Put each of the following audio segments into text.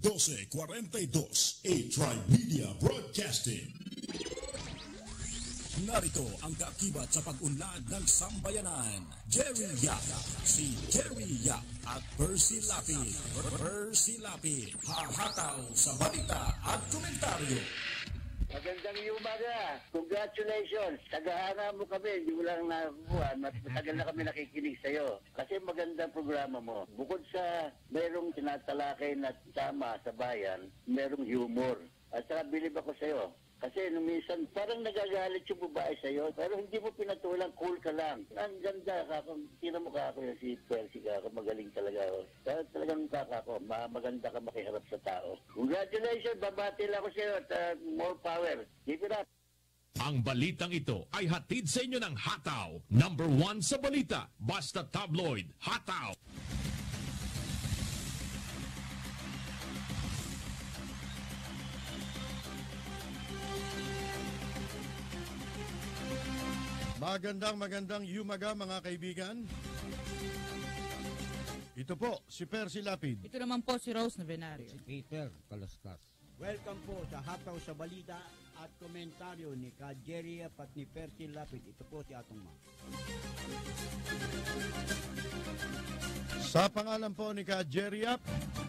1242 A-Tribe Media Broadcasting. Narito ang kaakibat sa pag-unlad ng sambayanan, Jerry Yap, si Jerry Yap at Percy Lapid. Percy Lapid, hahataw sa balita at komentaryo. Magandang umaga. Congratulations. Tagahanga mo kami. Hindi mo lang nakakuha. Matagal na kami nakikinig sa'yo. Kasi magandang programa mo. Bukod sa mayroong tinatalakay na tama sa bayan, mayroong humor. At saka bilib ako sa'yo. Kasi minsan parang nagagalit yung babae sa'yo, pero hindi mo pinatulang, cool ka lang. Ang ganda ka, tira mo ka ako yung si Percy ka, magaling talaga ako. Pero talagang kaka ko, maganda ka makiharap sa tao. Congratulations, babati lang ako sa'yo at more power. Keep it up. Ang balitang ito ay hatid sa inyo ng Hataw. Number 1 sa balita, Basta Tabloid, Hataw. Magandang umaga mga kaibigan. Ito po si Percy Lapid. Ito naman po si Rose Navenario. Si Peter Kalaskas. Welcome po sa Hataw sa Balita at komentaryo ni Ka Jerry at ni Percy Lapid. Ito po si Atong Ma. Sa pangalan po ni Ka Jerry Yap,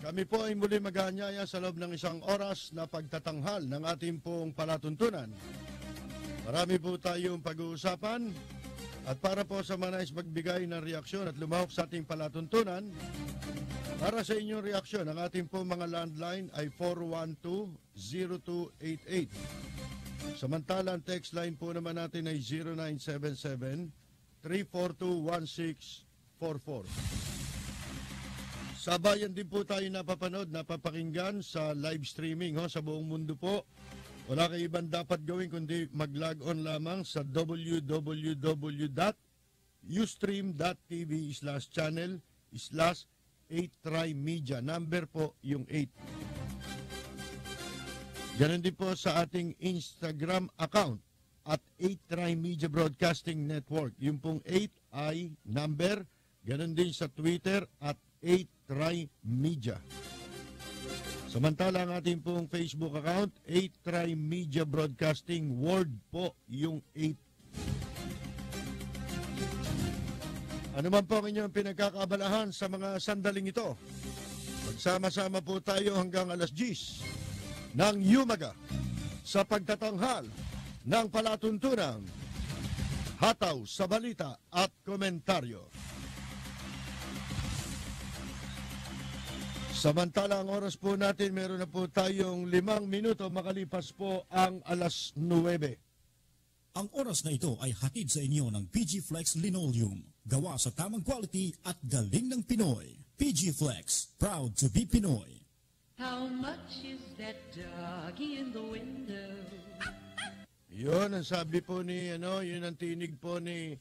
kami po ay muli mag-aanyaya sa loob ng isang oras na pagtatanghal ng ating pong palatuntunan. Marami po tayong pag-uusapan at para po sa mga nais magbigay ng reaksyon at lumahok sa ating palatuntunan, para sa inyong reaksyon, ang ating po mga landline ay 412-0288. Samantala, ang text line po naman natin ay 0977-342-1644. Sa bayan din po tayo napapanood, napapakinggan sa live streaming sa buong mundo po. Wala kayo ibang dapat gawin kundi mag-log on lamang sa www.ustream.tv/channel/8trimedia. Number po yung 8. Ganon din po sa ating Instagram account at 8trimedia Broadcasting Network. Yung pong 8 ay number. Ganon din sa Twitter at 8trimedia. Samantala ang ating pong Facebook account, 8trimedia Broadcasting, word po yung 8. Ano man po ang inyong pinagkakaabalahan sa mga sandaling ito? Magsama-sama po tayo hanggang alas 10 ng umaga sa pagtatanghal ng palatuntunang Hataw sa Balita at Komentaryo. Samantala ang oras po natin, meron na po tayong 5 minuto makalipas po ang alas 9. Ang oras na ito ay hatid sa inyo ng PG Flex Linoleum. Gawa sa tamang quality at galing ng Pinoy. PG Flex, proud to be Pinoy. How much is that doggy in the window? Yun ang sabi po ni, yun ang tinig po ni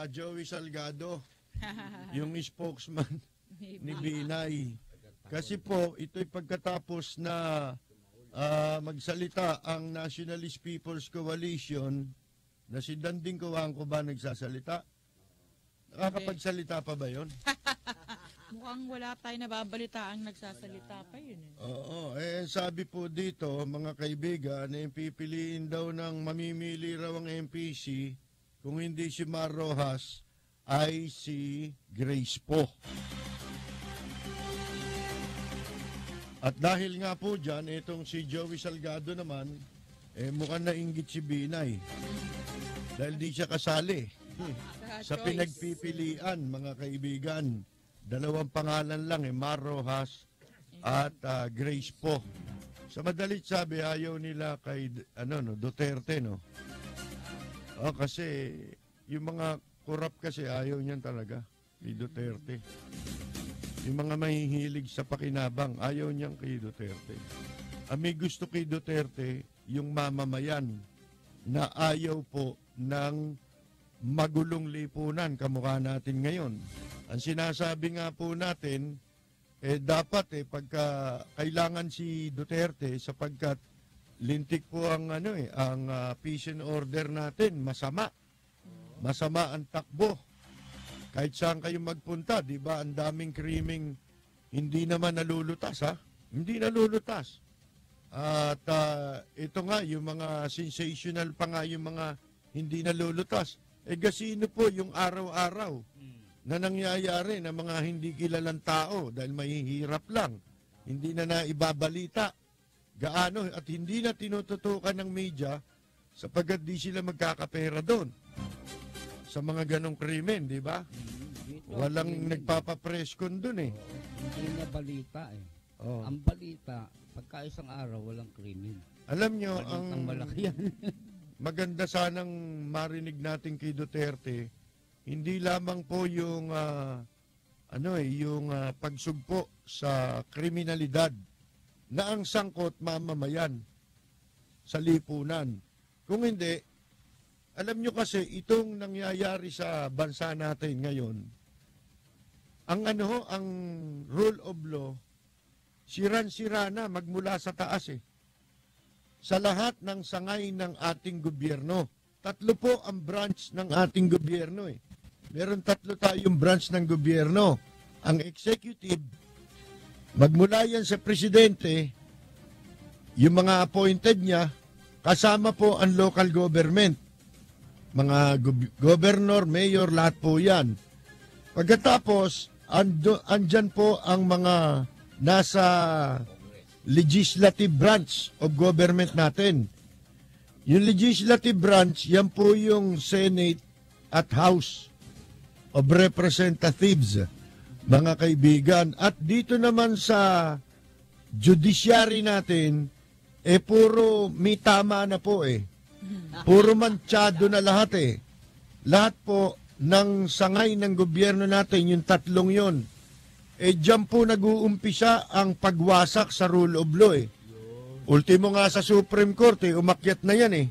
Joey Salgado, yung spokesman ni Binay. Kasi po, ito'y pagkatapos na magsalita ang Nationalist People's Coalition na si Danding Coangco ba nagsasalita? Nakakapagsalita pa ba yun? Mukhang wala tayo nababalita ang nagsasalita pa yun. Oo, sabi po dito, mga kaibigan, pipiliin daw ng mamimili raw ang MPC, kung hindi si Mar Rojas, ay si Grace po. At dahil nga po dyan, itong si Joey Salgado naman, mukhang nainggit si Binay. Dahil di siya kasali sa pinagpipilian, mga kaibigan. Dalawang pangalan lang, Mar Rojas at Grace po. Sa madalit sabi, ayaw nila kay Duterte, no? Kasi yung mga korap kasi ayaw niyan talaga kay Duterte. Yung mga mahihilig sa pakinabang, ayaw niyang kay Duterte. May gusto kay Duterte, yung mamamayan na ayaw po ng magulong lipunan kamukha natin ngayon. Ang sinasabi nga po natin, dapat pagka kailangan si Duterte sapagkat lintik po ang peace and order natin, masama. Masama ang takbo. Kahit saan kayo magpunta, di ba, ang daming krimeng hindi naman nalulutas, ha? Hindi nalulutas. At ito nga, yung mga sensational pa nga yung mga hindi nalulutas. Gasino po yung araw-araw na nangyayari na mga hindi kilalang tao dahil mahihirap lang. Hindi na naibabalita gaano at hindi na tinututukan ng media sapagkat di sila magkakapera doon sa mga ganong krimen, di ba? Walang nagpapapreskon doon eh. Hindi na balita eh. Oh. Ang balita, pagka isang araw, walang krimen. Alam nyo, Ang malaki yan. maganda sanang marinig natin kay Duterte, hindi lamang po yung pagsugpo sa kriminalidad na ang sangkot mamamayan sa lipunan. Kung hindi, alam nyo kasi itong nangyayari sa bansa natin ngayon, ang rule of law, siran-sira na magmula sa taas eh. Sa lahat ng sangay ng ating gobyerno. 3 po ang branch ng ating gobyerno eh. Meron 3 tayong branch ng gobyerno. Ang executive, magmula yan sa presidente, yung mga appointed niya, kasama po ang local government. Mga governor, mayor, lahat po yan. Pagkatapos, andyan po ang mga nasa legislative branch of government natin. Yung legislative branch, yan po yung Senate at House of Representatives, mga kaibigan. At dito naman sa judiciary natin, puro may tama na po eh. Puro manchado na lahat eh. Lahat po ng sangay ng gobyerno natin, yung 3 yon, dyan po nag-uumpisa ang pagwasak sa rule of law eh. Ultimo nga sa Supreme Court umakyat na yan eh.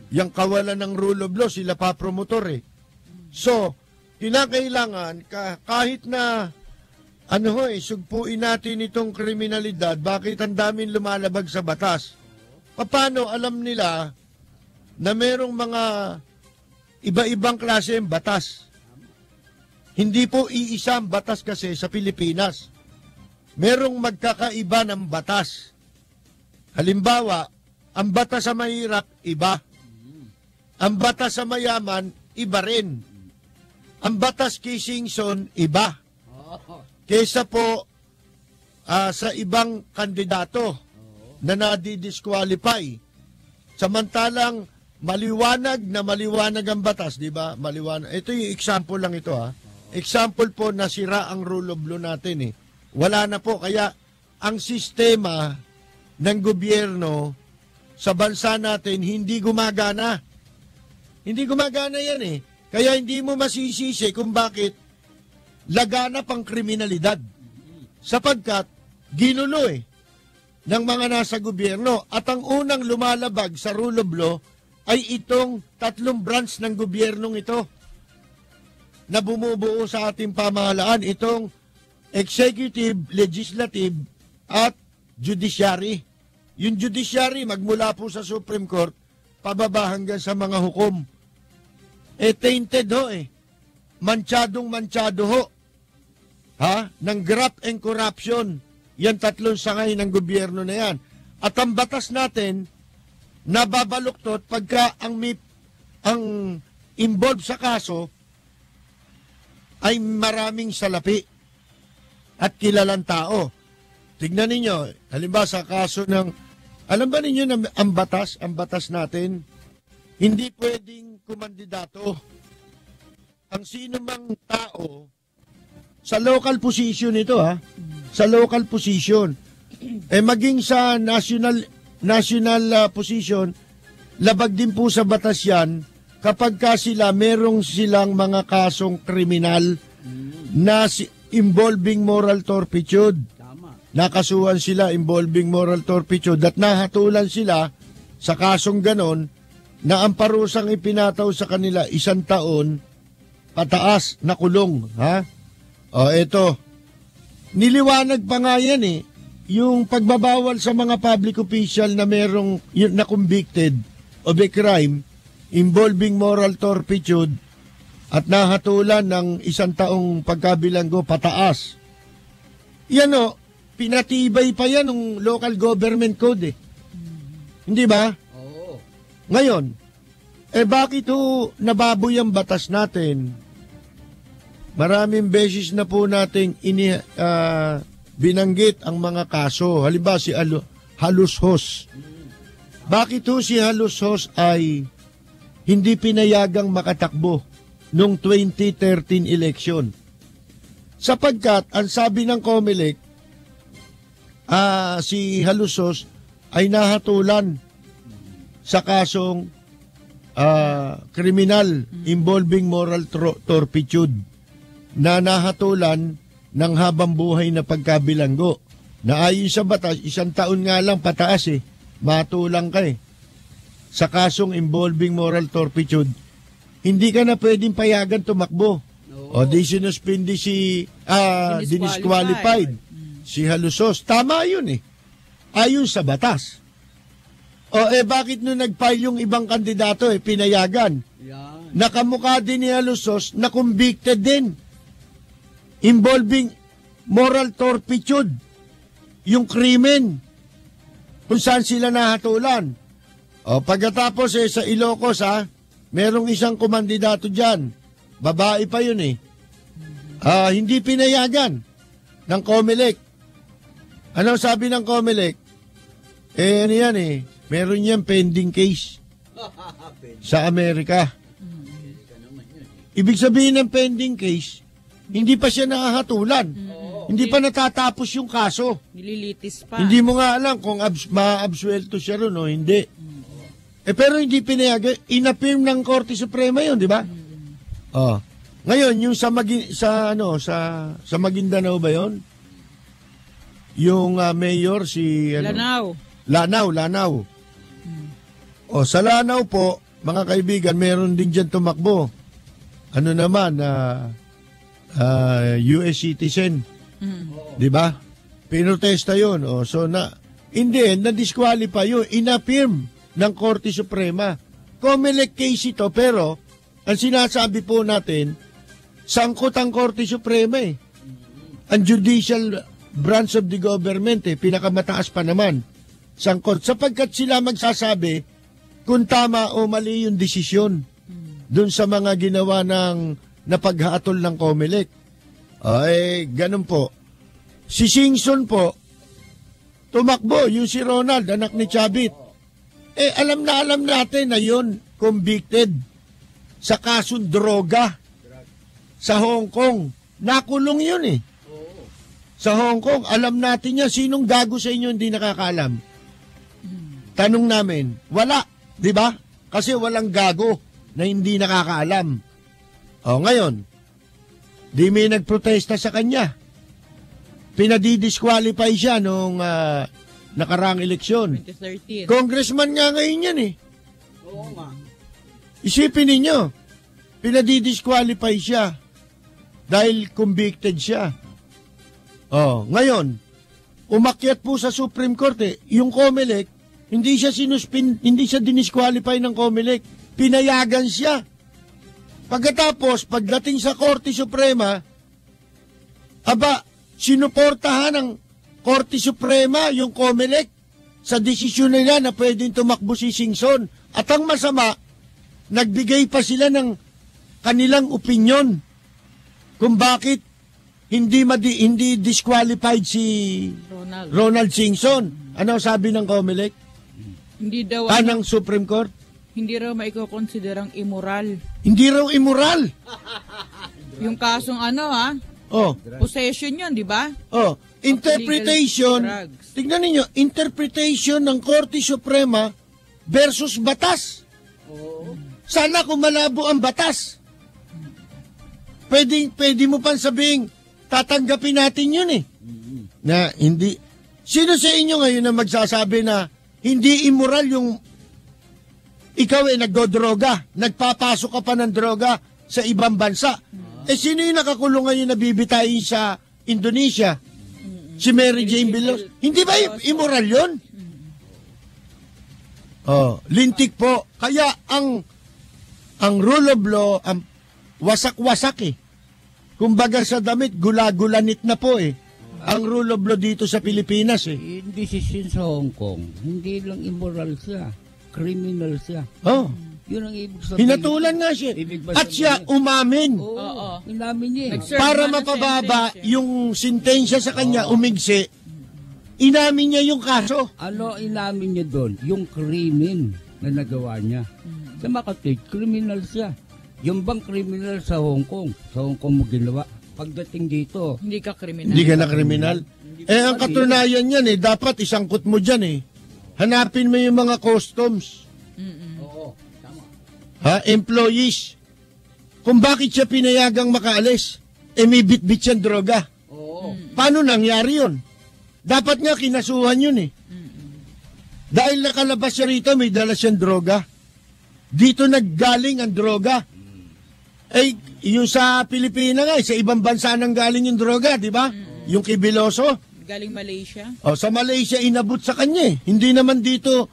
Yang kawalan ng rule of law, sila pa promotor eh. So, kinakailangan kahit na sugpuin natin itong kriminalidad, bakit ang daming lumalabag sa batas? Paano alam nila na merong mga iba-ibang klase ng batas? Hindi po iisang batas kasi sa Pilipinas. Merong magkakaiba ng batas. Halimbawa, ang batas sa mahirap, iba. Ang batas sa mayaman, iba rin. Ang batas kay Singson, iba. Kesa po sa ibang kandidato na nadi-disqualify. Samantalang maliwanag ang batas, di ba? Maliwanag. Ito yung example lang ito ha. Example po na sira ang rule of law natin eh. Wala na po. Kaya ang sistema ng gobyerno sa bansa natin hindi gumagana. Hindi gumagana yan eh. Kaya hindi mo masisisi kung bakit laganap ang kriminalidad. Sapagkat ginulo eh ng mga nasa gobyerno. At ang unang lumalabag sa rule of law ay itong 3 branch ng gobyernong ito na bumubuo sa ating pamahalaan, itong executive, legislative, at judiciary. Yung judiciary, magmula po sa Supreme Court, pababa hanggang sa mga hukom. Tainted ho eh. Manchadong-manchado ho. Ng graft and corruption. Yan 3 sangay ng gobyerno na yan. At ang batas natin, nababaluktot pagka ang involved sa kaso ay maraming salapi at kilalang tao. Tignan ninyo, halimbawa sa kaso ng, alam ba ninyo na ang batas natin, hindi pwedeng kumandidato ang sino mang tao sa local position ito sa local position. Maging sa national position, labag din po sa batas yan kapag merong silang mga kasong kriminal na involving moral turpitude. Nakasuhan sila involving moral turpitude at nahatulan sila sa kasong ganon na ang parusang ipinataw sa kanila 1 taon pataas na kulong. Eto. Niliwanag pa nga yan eh. Yung pagbabawal sa mga public official na merong na convicted of a crime involving moral turpitude at nahatulan ng 1 taong pagkabilanggo pataas. Yan o, pinatibay pa yan ng local government code eh. Hindi ba? Oo. Ngayon, bakit ho nababoy ang batas natin? Maraming beses na po nating binanggit ang mga kaso. Halimbawa si Halushos. Bakit ho si Halushos ay hindi pinayagang makatakbo noong 2013 election? Sapagkat ang sabi ng COMELEC, si Halushos ay nahatulan sa kasong kriminal involving moral turpitude na nahatulan ng habang buhay na pagkabilanggo. Na ayon sa batas, 1 taon nga lang pataas matulang ka sa kasong involving moral turpitude. Hindi ka na pwedeng payagan tumakbo. O di sinuspindi dinisqualified si Halushos. Tama yun ayon sa batas. Bakit nung nag-file yung ibang kandidato pinayagan? Yan. Nakamukha din ni Halushos na convicted din. Involving moral turpitude. Yung krimen. Kung saan sila nahatulan. Pagkatapos sa Ilocos merong isang kumandidato dyan. Babae pa yun hindi pinayagan ng COMELEC. Ano sabi ng COMELEC? Ano yan meron yan pending case sa Amerika. Ibig sabihin ng pending case, hindi pa siya nakahatulan. Hindi pa natatapos yung kaso. Nililitis pa. Hindi mo nga alam kung ma-absuelto siya ron o hindi. Pero hindi pinayagan. Inapirm ng Korte Suprema yun, di ba? Ngayon, yung sa Maguindanao ba yun? Yung mayor si Lanao. Sa Lanao po, mga kaibigan, meron din dyan tumakbo. Ano naman, US citizen. Di ba? Pinotesta yun. Hindi, na-disqualify yun. Inapirm ng Korte Suprema. COMELEC case ito, pero ang sinasabi po natin, sangkot ang Korte Suprema Ang judicial branch of the government pinakamataas pa naman. Sangkot. Sapagkat sila magsasabi kung tama o mali yung desisyon dun sa mga ginawa ng napaghatol ng COMELEC. Ganun po. Si Singson po, tumakbo, yung si Ronald, anak ni Chavit. Alam natin na yun, convicted sa kasong droga sa Hong Kong. Nakulong yun sa Hong Kong. Alam natin niya, sinong gago sa inyo hindi nakakaalam? Tanong namin, wala, di ba? Kasi walang gago na hindi nakakaalam. Ngayon, di may nagprotesta sa kanya. Pinadidisqualify siya noong nakaraang eleksyon. 2013. Congressman nga ngayon yan Oo nga. Isipin ninyo, pinadidisqualify siya dahil convicted siya. Ngayon, umakyat po sa Supreme Court yung COMELEC, hindi siya dinisqualify ng COMELEC, pinayagan siya. Pagkatapos, pagdating sa Korte Suprema, sinuportahan ng Korte Suprema yung COMELEC sa desisyon nila na pwedeng tumakbo si Singson. At ang masama, nagbigay pa sila ng kanilang opinyon kung bakit hindi disqualified si Ronald Singson. Ano sabi ng COMELEC? Hindi daw Ng Supreme Court? hindi raw maiko-considerang immoral. Hindi raw immoral. Yung kasong possession yun, di ba? Interpretation. Drugs. Tignan ninyo, interpretation ng Korte Suprema versus batas. Sana kung malabo ang batas. Pwede mo pang sabihin, tatanggapin natin yun Na hindi. Sino sa inyo ngayon na magsasabi na hindi immoral yung ikaw nagdodroga, nagpapasok ka pa ng droga sa ibang bansa? Sino yung nakakulong ngayon na bibitayin sa Indonesia? Si Mary Jane Villar. Hindi ba immoral yun? Lintik po. Kaya ang rule of law, wasak-wasak Kumbaga sa damit, gula-gulanit na po ang rule of law dito sa Pilipinas eh. Yung decision sa Hong Kong, hindi lang immoral siya, criminal siya. Oh. Yun ang ibig sabihin. Hinatulan nga siya. Ibig ba At siya sabihin? umamin. Oo, inamin niya eh. Nag-serve Para na ng mapababa sentence, yung sentensya sa kanya, umigsi, inamin niya yung kaso. Ano inamin niya doon? Yung krimen na nagawa niya. Sa Makati, criminal siya. Yung bang criminal sa Hong Kong? Sa Hong Kong mo ginawa. Pagdating dito, Hindi ka kriminal. Hindi ka na kriminal. Ang katunayan yan dapat isangkot mo dyan Hanapin mo yung mga customs. oo, tama. Employees. Kung bakit siya pinayagang makaalis, may bit-bit siyang droga. Oo. Paano nangyari yun? Dapat nga kinasuhan yun Dahil nakalabas siya rito, may dala siyang droga. Dito naggaling ang droga. Yung sa Pilipinas nga, sa ibang bansa nang galing yung droga, di ba? Yung kay Biloso. Galing Malaysia. Sa Malaysia, inabot sa kanya Hindi naman dito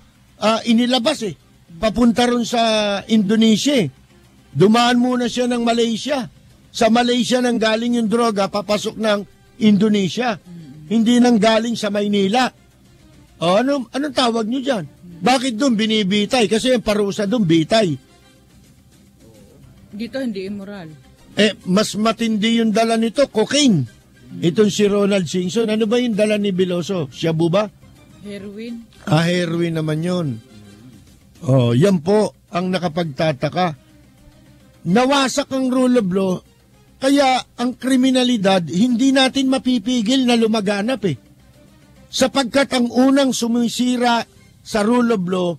inilabas Papunta ron sa Indonesia Dumaan muna siya ng Malaysia. Sa Malaysia nang galing yung droga, papasok ng Indonesia. Hindi nang galing sa Maynila. Anong tawag nyo dyan? Bakit doon binibitay? Kasi yung parusa doon, bitay. Dito hindi immoral. Mas matindi yung dala nito, cocaine. Itong si Ronald Singson. Ano ba yung dala ni Biloso? Shabu ba? Heroin. Heroin naman yun. Yan po ang nakapagtataka. Nawasak ang rule of law, kaya ang kriminalidad hindi natin mapipigil na lumaganap Sapagkat ang unang sumisira sa rule of law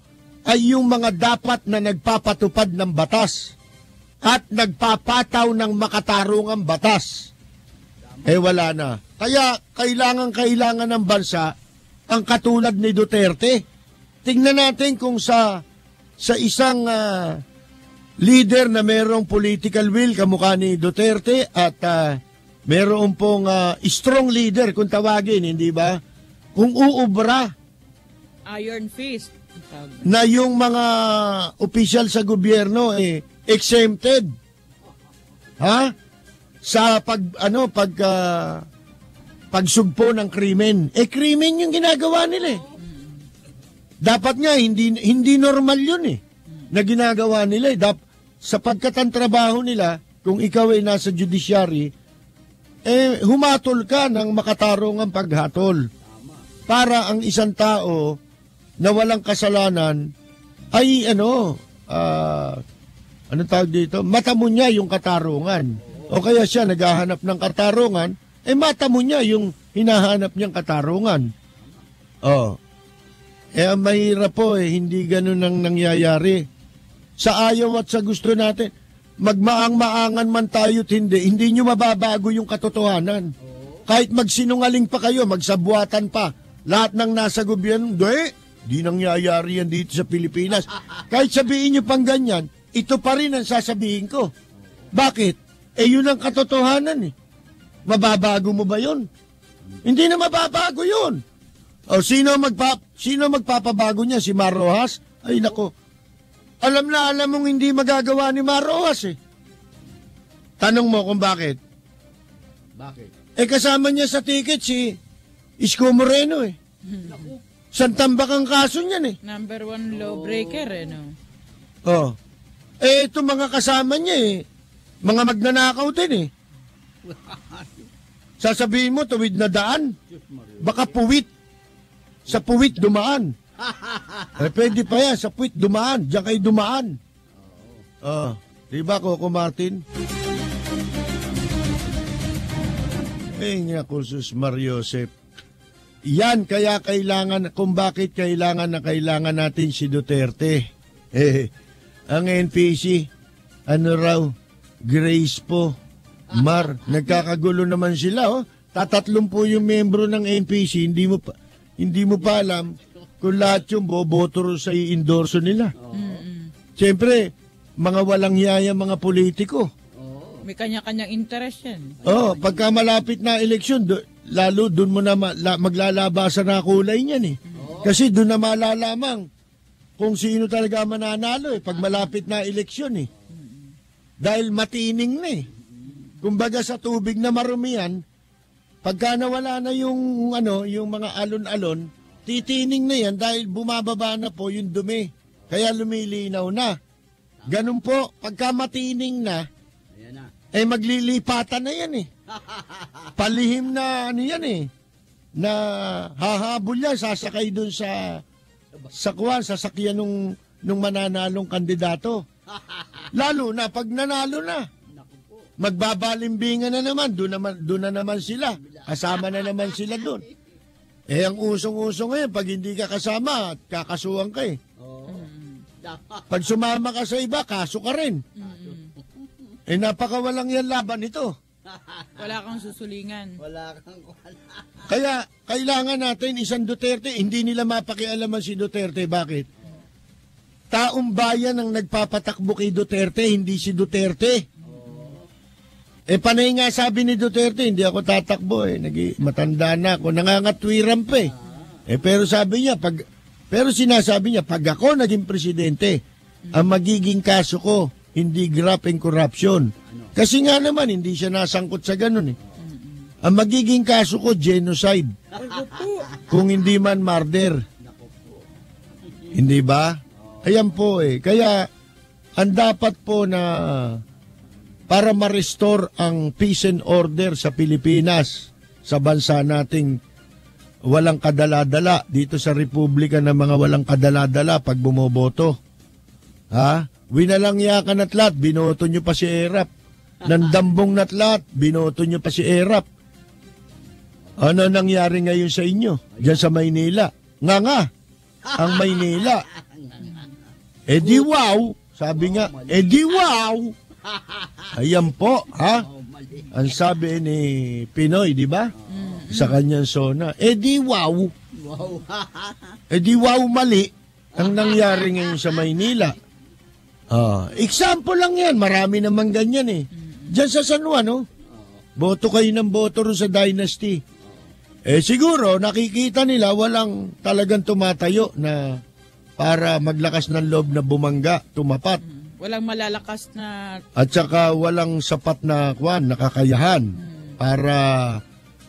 ay yung mga dapat na nagpapatupad ng batas at nagpapataw ng makatarungang batas. Wala na. Kaya kailangan ng bansa ang katulad ni Duterte. Tingnan natin kung sa isang leader na mayroong political will kamukha ni Duterte at mayroong pong strong leader kung tawagin, hindi ba? Kung uubra Iron fist. na yung mga opisyal sa gobyerno exempted sa pagsugpo ng krimen. Krimen yung ginagawa nila Dapat nga hindi normal yun na ginagawa nila sapagkat ang trabaho nila kung ikaw ay nasa judiciary humatol ka ng makatarungang paghatol para ang isang tao na walang kasalanan ay anong tawag dito? Mata mo niya yung katarungan. O kaya siya naghahanap ng katarungan, mata mo niya yung hinahanap niyang katarungan. Ang mahirap po hindi ganun ang nangyayari. Sa ayaw at sa gusto natin, magmaang-maangan man tayo't hindi nyo mababago yung katotohanan. Kahit magsinungaling pa kayo, magsabuatan pa, lahat ng nasa gobyerno, di nangyayari yan dito sa Pilipinas. Kahit sabihin nyo pang ganyan, ito pa rin ang sasabihin ko. Bakit? Yun ang katotohanan Mababago mo ba yun? Hindi na mababago yun. Sino magpapabago niya? Si Mar Rojas? Ay nako. Alam mong hindi magagawa ni Mar Rojas Tanong mo kung bakit. Bakit? Kasama niya sa ticket si Isko Moreno Santambak ang kaso niyan Number 1 lawbreaker no? Itong mga kasama niya mga magnanakaw din Sasabihin mo, tuwid na daan. Baka puwit. Sa puwit dumaan. Pwede pa yan, sa puwit dumaan. Diyan kayo dumaan. Diba, Coco Martin? Nga, kursus Mariosep. Yan, kaya kailangan, kung bakit kailangan natin si Duterte. Ang NPC, raw, Grace po, Mar, nagkakagulo naman sila, Tatatlong po yung membro ng NPC, hindi mo pa alam kung lahat yung boboto sa i-endorso nila. Siyempre, mga walang hiyaya mga politiko. May kanya-kanyang interest yan. Pagka malapit na eleksyon, lalo doon mo na maglalabasan na kulay niyan Kasi doon na malalaman kung sino talaga mananalo pag malapit na eleksyon Dahil matining na Kumbaga sa tubig na marumihan, pagka nawala na yung yung mga alon-alon, titining na yan dahil bumababa na po yung dumi. Kaya lumilinaw na. Ganun po, pagka matining na, maglilipatan na yan eh. Palihim na yan eh. Na hahabol yan, sasakay dun sa sasakyan nung mananalong kandidato. Lalo na pag nanalo na. Magbabalimbingan na naman, doon na naman sila. Kasama na naman sila doon. Ang usong-usong ngayon, pag hindi ka kasama, kakasuhan ka eh. Pag sumama ka sa iba, kaso ka rin. Napakawalang yan laban ito. Wala kang susulingan. Kaya, kailangan natin isang Duterte, hindi nila mapakialaman si Duterte. Bakit? Taong bayan ang nagpapatakbo kay Duterte, hindi si Duterte. Panay nga sabi ni Duterte, hindi ako tatakbo matanda na ako, nangangatwiran pa pero sabi niya, pero sinasabi niya, pag ako naging presidente, ang magiging kaso ko, hindi graft and corruption. Kasi nga naman, hindi siya nasangkot sa ganun Ang magiging kaso ko, genocide. Kung hindi man murder. Hindi ba? Ayan po Kaya, ang dapat po na para ma-restore ang peace and order sa Pilipinas, sa bansa nating walang kadala-dala, dito sa Republika ng mga walang kadala-dala pag bumoboto. Winalangyakan at lahat, binoto nyo pa si Erap. Nandambong na lahat, binoto nyo pa si Erap. Ano nangyari ngayon sa inyo? Diyan sa Maynila. Nga, ang Maynila. Di wow, sabi nga, di wow. Ayan po, ang sabi ni Pinoy, di ba? Sa kanyang sona. Di wow. Di wow mali ang nangyari ngayon sa Maynila. Example lang yan. Marami naman ganyan Diyan sa San Juan, boto kayo ng boto rin sa Dynasty. Siguro, nakikita nila walang talagang tumatayo na para maglakas ng loob na bumangga, tumapat. Walang malalakas na... At saka walang sapat na nakakayahan para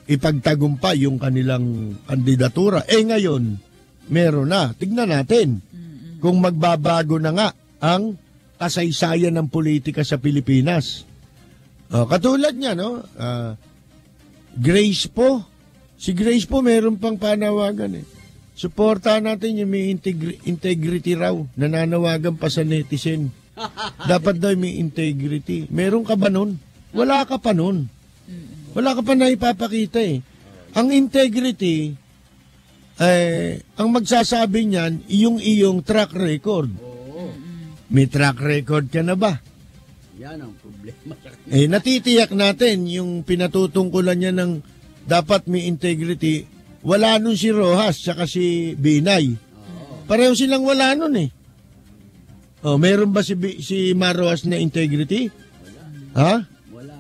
ipagtagumpay yung kanilang kandidatura. Ngayon, meron na. Tignan natin kung magbabago na nga ang kasaysayan ng politika sa Pilipinas. Katulad niya, Grace po. Si Grace po meron pang panawagan Suportahan natin yung may integrity raw. Nananawagan pa sa netizen. Dapat daw may integrity. Meron ka ba nun? Wala ka pa nun. Wala ka pa na ipapakita Ang integrity, ang magsasabi niyan, iyong track record. May track record ka na ba? Yan ang problema. Natitiyak natin yung pinatutungkulan niya ng dapat may integrity. Wala nun si Rojas tsaka si Binay. Pareho silang wala nun meron ba si Maroas na integrity? Wala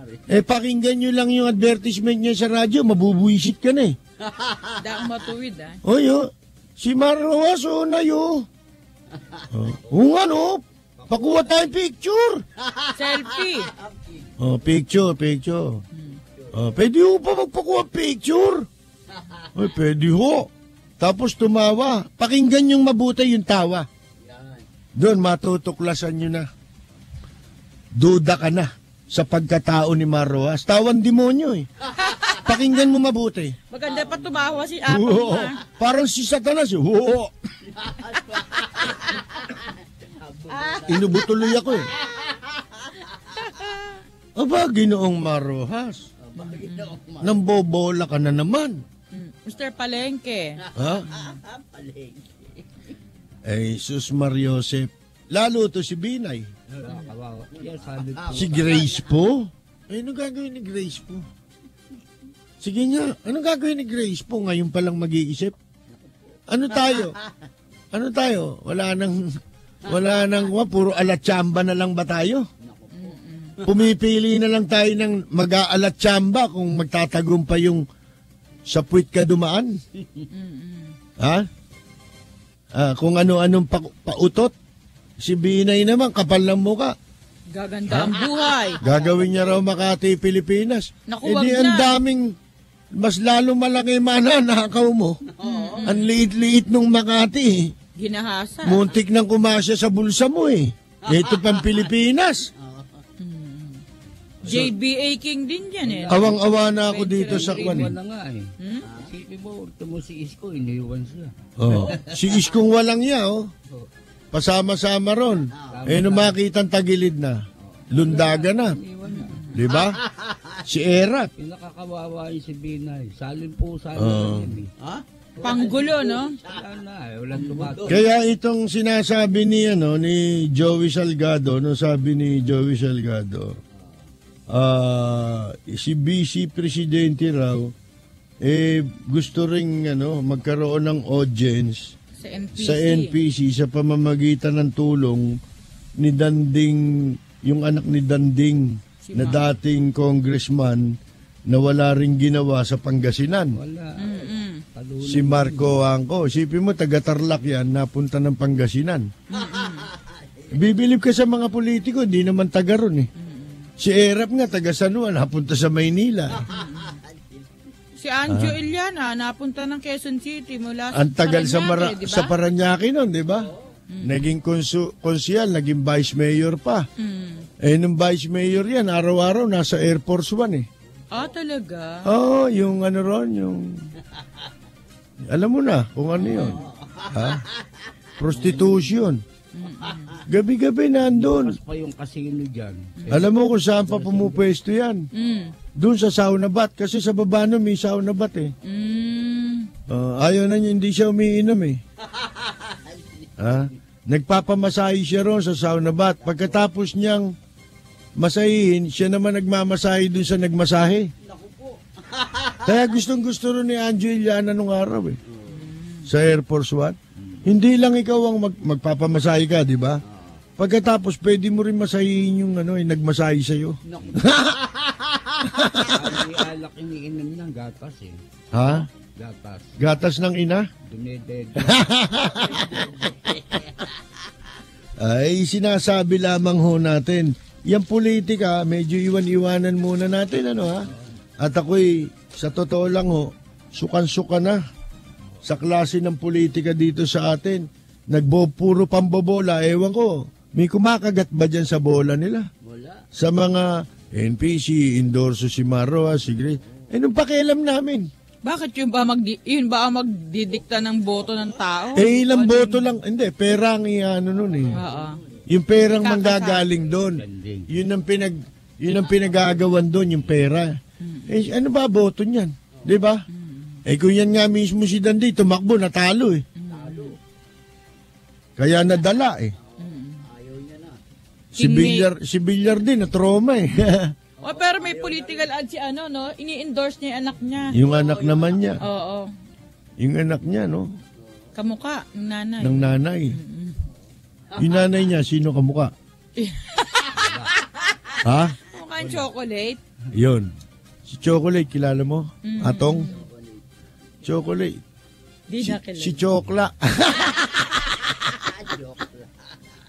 rin. Pakinggan nyo lang yung advertisement niya sa radyo, mabubuisit ka na Daang matuwid si Maroas pakuha tayong picture. Selfie. Picture. Pwede ho pa magpakuha picture? Pwede ho. Tapos tumawa. Pakinggan yung mabuti yung tawa. Doon matutuklasan nyo na. Duda ka na sa pagkatao ni Maroas. Tawan demonyo Pakinggan mo mabuti. Maganda pa tumawa si Apple Parang si Satanas Inubutuloy ako Aba, Ginoong Maroas. Nambobola ka na naman. Mr. Palengke. Palengke. Sus Mariosep. Lalo to si Binay. Si Grace po. Anong gagawin ni Grace po? Sige nga, anong gagawin ni Grace po? Ngayon palang mag-iisip. Ano tayo? Wala nang puro alatsamba na lang ba tayo? Pumipili na lang tayo ng mag-aalatsamba kung magtatagumpay yung sa puwit ka dumaan. Kung ano-anong pautot. Si Binay naman, kapal ng mukha. Gaganda ang buhay. Gagawin niya raw Makati, Pilipinas. Naku, wag Di na. mas lalo malaki mananakaw mo. Ang liit-liit nung Makati. Ginahasa. Muntik nang kumasya sa bulsa mo eh. Ito pang Pilipinas. JBA King din yan eh. Awang-awa na ako dito sa kwan eh. Iwan na nga eh. Isipin mo, mo si Isko, iniwan siya. Oh. Si Iskong walang ya, oh. Pasama-sama ron. Nung makita ang tagilid na, lundaga na. Iniwan na. Di ba? Si Erap. Pinakakawawa yung si Binay. Salin po sana yun eh. Panggulo, no? Wala na eh, walang tumato. Kaya itong sinasabi ni Joey Salgado, sabi ni Joey Salgado, si BC Presidente raw, gusto ring magkaroon ng audience sa NPC sa pamamagitan ng tulong ni Danding, yung anak ni Danding na dating congressman na wala ring ginawa sa Pangasinan. Wala. Si Marco Angco. Isipin mo, taga-Tarlac yan, napunta ng Pangasinan. Bibilib ka sa mga politiko, di naman taga ron eh. Si Erap nga, taga San Juan, napunta sa Maynila. Si Anjo Iliana, napunta ng Quezon City mula Ang tagal Parañaque, sa Parañaque nun, di ba? Naging konsyal, naging vice mayor pa. Nung vice mayor yan, araw-araw nasa Air Force One eh. Talaga? Yung yung... Alam mo na kung ano yun. Prostitution. Gabi-gabi nandun. Mas pa yung casino dyan. Alam mo kung saan pa pumupwesto yan? Doon sa sauna bat. Kasi sa baba nun may sauna bat eh. Ayaw na niya, hindi siya umiinom eh. Nagpapamasahe siya ron sa sauna bat. Pagkatapos niyang masahihin, siya naman nagmamasahe doon sa nagmasahe. Kaya gustong-gusto rin ni Anjo Iliana nung araw eh. Sa Air Force One. Hindi lang ikaw ang magpapamasahe ka, di ba? Pagkatapos, pwede mo rin masahihin yung nagmasahe sa'yo. Ang alak iniinom ng gatas eh. Ha? Gatas. Gatas ng ina? Dumedede. Ay, sinasabi lamang ho natin. Yung politika, medyo iwan-iwanan muna natin, At ako'y, sa totoo lang ho, sukan-suka na sa klase ng politika dito sa atin. Puro pambobola, ewan ko. May kumakagat ba dyan sa bola nila? Wala. Sa mga NPC, endorso si Marroa, si Grace. Nung pakialam namin. Bakit yun ba ang magdidikta ng boto ng tao? Ilang boto lang. Hindi, perang nun eh. Yung perang manggagaling doon. Yun ang pinag-aagawan doon, yung pera. Ano ba boto niyan? Di ba? Kung yan nga mismo si Dandy, tumakbo, natalo eh. Kaya nadala eh. Si Villar din, na-trauma eh. Pero may political ad si ini-endorse niya yung anak niya. Yung anak naman niya. Oo. Yung anak niya, no? Kamukha ng nanay. Ng nanay. Yung nanay niya, sino kamukha? Ha? Mukhang chocolate. Yun. Si Chocolate, kilala mo? Atong? Chocolate. Di na kilala. Si Chokla.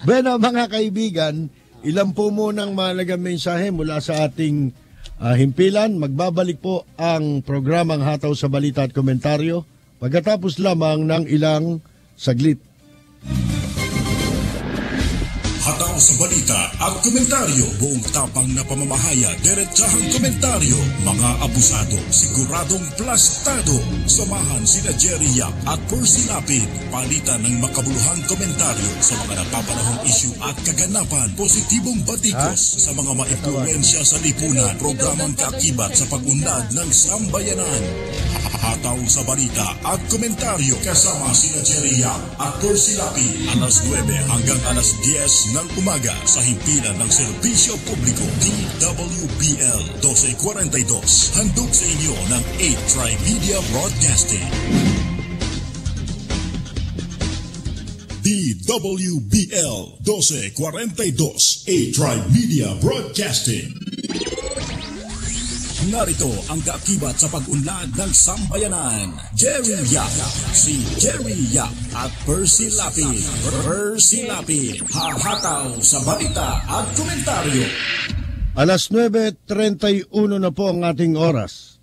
Bueno, mga kaibigan, ilan po munang mahalagang mensahe mula sa ating himpilan. Magbabalik po ang programang Hataw sa Balita at Komentaryo pagkatapos lamang ng ilang saglit. Hataw sa balita at komentaryo, buong tapang na pamamahaya, diretsahang komentaryo, mga abusado, siguradong plastado. Samahan sina Jerry Yap at Percy Lapid, palitan ng makabuluhang komentaryo sa mga napapanahong isyu at kaganapan, positibong batikos sa mga maimpluwensya sa lipunan, programang kaakibat sa pag-unlad ng sambayanan. Hataw sa balita at komentaryo kasama sina Jerry Yap at Percy Lapid, alas 9 hanggang alas 10 ng umaga sa himpilan ng serbisyo publiko DWBL 1242. Handog sa inyo ng 8 Media Broadcasting. DWBL 1242, 8 Media Broadcasting. Narito ang kaakibat sa pag-unlad ng sambayanan. Jerry Yap, si Jerry Yap at Percy Lapid. Percy Lapid, hahataw sa balita at komentaryo. Alas 9:31 na po ang ating oras.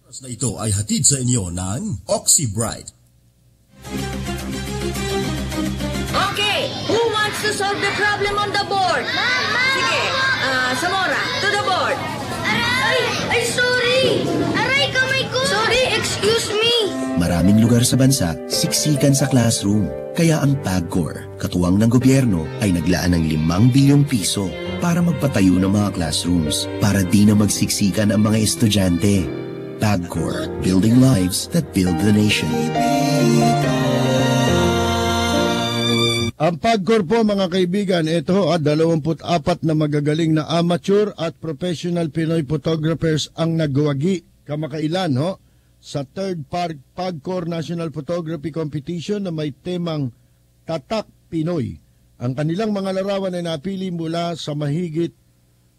Oras na ito ay hatid sa inyo ng OxyBright. Okay, who wants to solve the problem on the board? Sige, Samora, to the board. Aray! Ay, sorry! Aray, kamay ko! Sorry, excuse me! Maraming lugar sa bansa, siksikan sa classroom. Kaya ang PAGCOR, katuwang ng gobyerno, ay naglaan ng 5 bilyong piso para magpatayo ng mga classrooms para di na magsiksikan ang mga estudyante. PAGCOR, building lives that build the nation. Ang PAGCOR po mga kaibigan, ito at 24 na magagaling na amateur at professional Pinoy photographers ang nagwagi kamakailan sa 3rd PAGCOR National Photography Competition na may temang Tatak Pinoy. Ang kanilang mga larawan ay napili mula sa mahigit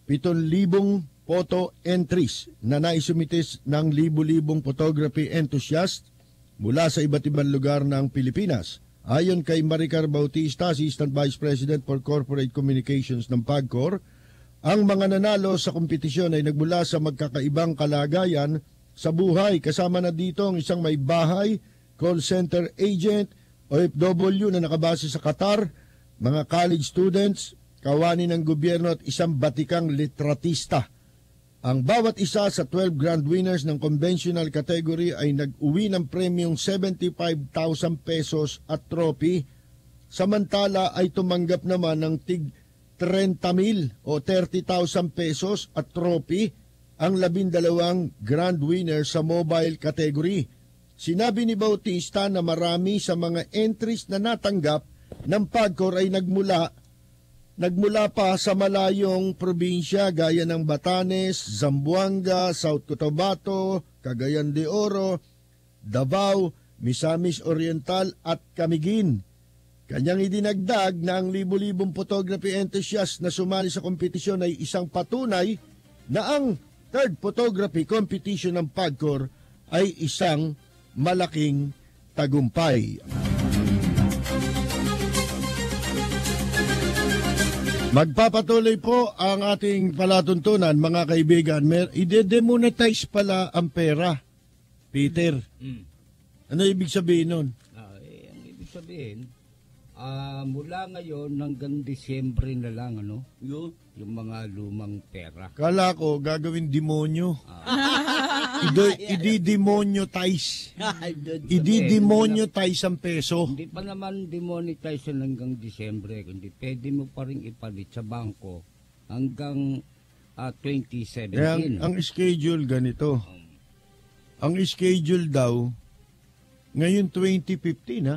7,000 photo entries na naisumitis ng libu-libong photography enthusiast mula sa iba't ibang lugar ng Pilipinas. Ayon kay Maricar Bautista, Assistant Vice President for Corporate Communications ng PAGCOR, ang mga nanalo sa kompetisyon ay nagmula sa magkakaibang kalagayan sa buhay. Kasama na dito ang isang may bahay, call center agent, OFW na nakabase sa Qatar, mga college students, kawani ng gobyerno at isang batikang litratista. Ang bawat isa sa 12 grand winners ng conventional category ay nag-uwi ng premium 75,000 pesos at trophy, samantala ay tumanggap naman ng tig 30,000 o 30,000 pesos at trophy ang 12 grand winners sa mobile category. Sinabi ni Bautista na marami sa mga entries na natanggap ng PAGCOR ay nagmula pa sa malayong probinsya gaya ng Batanes, Zamboanga, South Cotabato, Cagayan de Oro, Davao, Misamis Oriental at Camiguin. Kanyang idinagdag na ang libu-libong photography enthusiast na sumali sa kompetisyon ay isang patunay na ang 3rd photography competition ng PAGCOR ay isang malaking tagumpay. Magpapatuloy po ang ating palatuntunan, mga kaibigan. Ide-demonetize pala ang pera, Peter. Ano ibig sabihin nun? Ang ibig sabihin, mula ngayon hanggang Disyembre na lang, yung mga lumang pera. Kala ko gagawin demonyo. Idi-demonetize. Idi-demonetize ang peso. Hindi pa naman demonetize hanggang Disyembre, kundi pwede mo pa rin ipalit sa bangko hanggang 2017. Ang schedule ganito. Ang schedule daw, ngayon 2015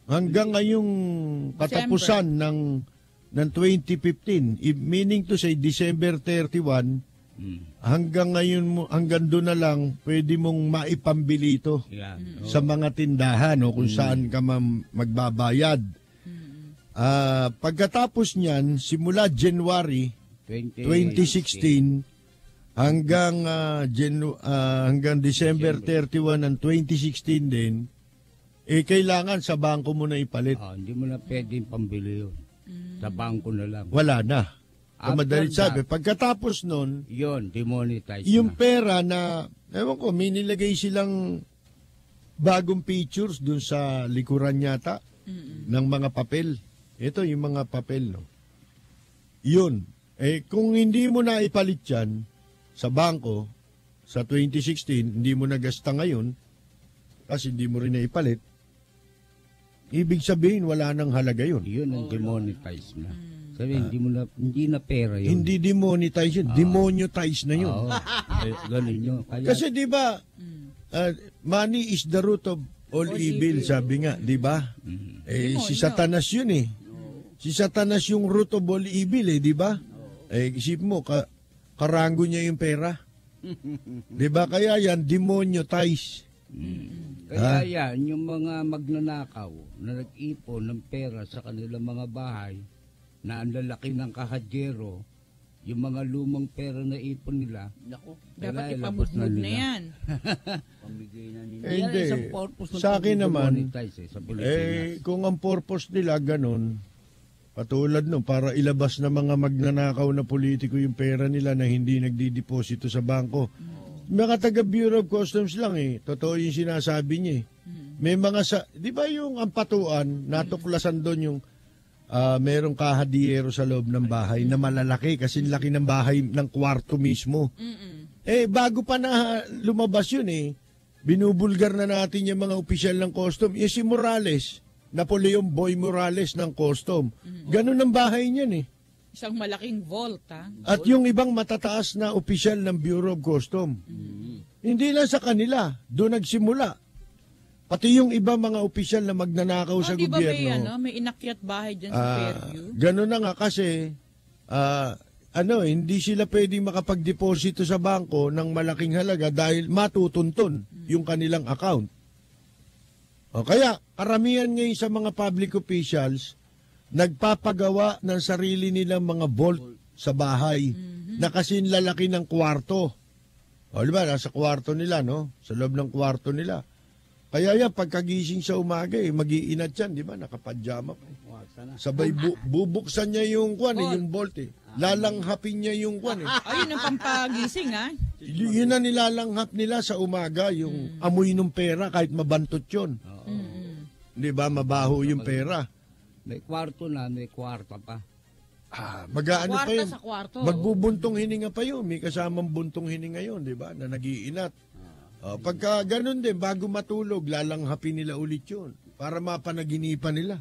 hanggang ngayong katapusan ng 2015, meaning to say December 31, hanggang ngayon hanggang doon na lang pwede mong maipambili ito sa mga tindahan kung saan ka magbabayad. Pagkatapos niyan, simula January 2016 hanggang December 31 ng 2016 din, kailangan sa bangko mo na ipalit. Hindi mo na pwedeng pambili yun. Sa bangko na lang. Wala na. Madalit sabi, pagkatapos nun, yun, demonetize yung na. pera na, ewan ko, may nilagay silang bagong pictures dun sa likuran yata ng mga papel. Ito yung mga papel, no? Yun. Kung hindi mo na ipalit yan sa bangko, sa 2016, hindi mo na gasta ngayon, kasi hindi mo rin na ipalit, ibig sabihin, wala nang halaga yun. Yun ang demonetize na. Sabi, hindi na pera yun. Hindi demonetize yun, demonetize na yun. Ganun yun. Kasi di ba, money is the root of all evil, sabi nga, di ba? Si Satanas yun eh. Si Satanas yung root of all evil di ba? Isip mo, karango niya yung pera. Di ba? Kaya yan, demonetize. Kaya yan, yung mga magnanakaw na nag-ipon ng pera sa kanilang mga bahay, na ang lalaki ng kahadjero, yung mga lumang pera na ipon nila, dapat ipamudmud na yan. Hindi. Sa akin naman, kung ang purpose nila ganun, patulad no, para ilabas na mga magnanakaw na politiko yung pera nila na hindi nagdideposito sa bangko. mga taga Bureau of Customs lang totoo yung sinasabi niya May mga di ba yung ampatuan, natuklasan doon yung merong kahadiyero sa loob ng bahay na malalaki kasi laki ng bahay ng kwarto mismo. Bago pa na lumabas yun binubulgar na natin yung mga opisyal ng custom. Si Morales, Napoleon Boy Morales ng custom. Ganun ang bahay niyan Isang malaking vault, ha? At yung ibang matataas na opisyal ng Bureau of Custom. Hindi lang sa kanila, doon nagsimula. Pati yung iba mga opisyal na magnanakaw sa di ba gobyerno. may inakyat bahay dyan sa Fairview? Ganun na nga kasi, hindi sila pwedeng makapag-deposito sa bangko ng malaking halaga dahil matutuntun yung kanilang account. Kaya, karamihan ngayon sa mga public officials, nagpapagawa ng sarili nilang mga vault sa bahay na kasing lalaki ng kwarto. Diba, nasa kwarto nila, no? Sa loob ng kwarto nila. Kaya yan, pagkagising sa umaga, mag-iinat yan, di ba? Nakapadyama pa. Sabay bubuksan niya yung yung vault Lalanghapin niya yung Ayun ang pampagising, ha? Yun na nilalanghap nila sa umaga, yung amoy ng pera, kahit mabantot yun. Di ba? Mabaho yung pera. May kwarto na, may kwarta pa. Mag-aano pa yun? Sa kwarto. Magbubuntong hininga pa yun. May kasamang buntong hininga yun, di ba? Na nag-iinat. Pagka ganun din, bago matulog, lalanghapin nila ulit yun. Para mapanaginipan nila.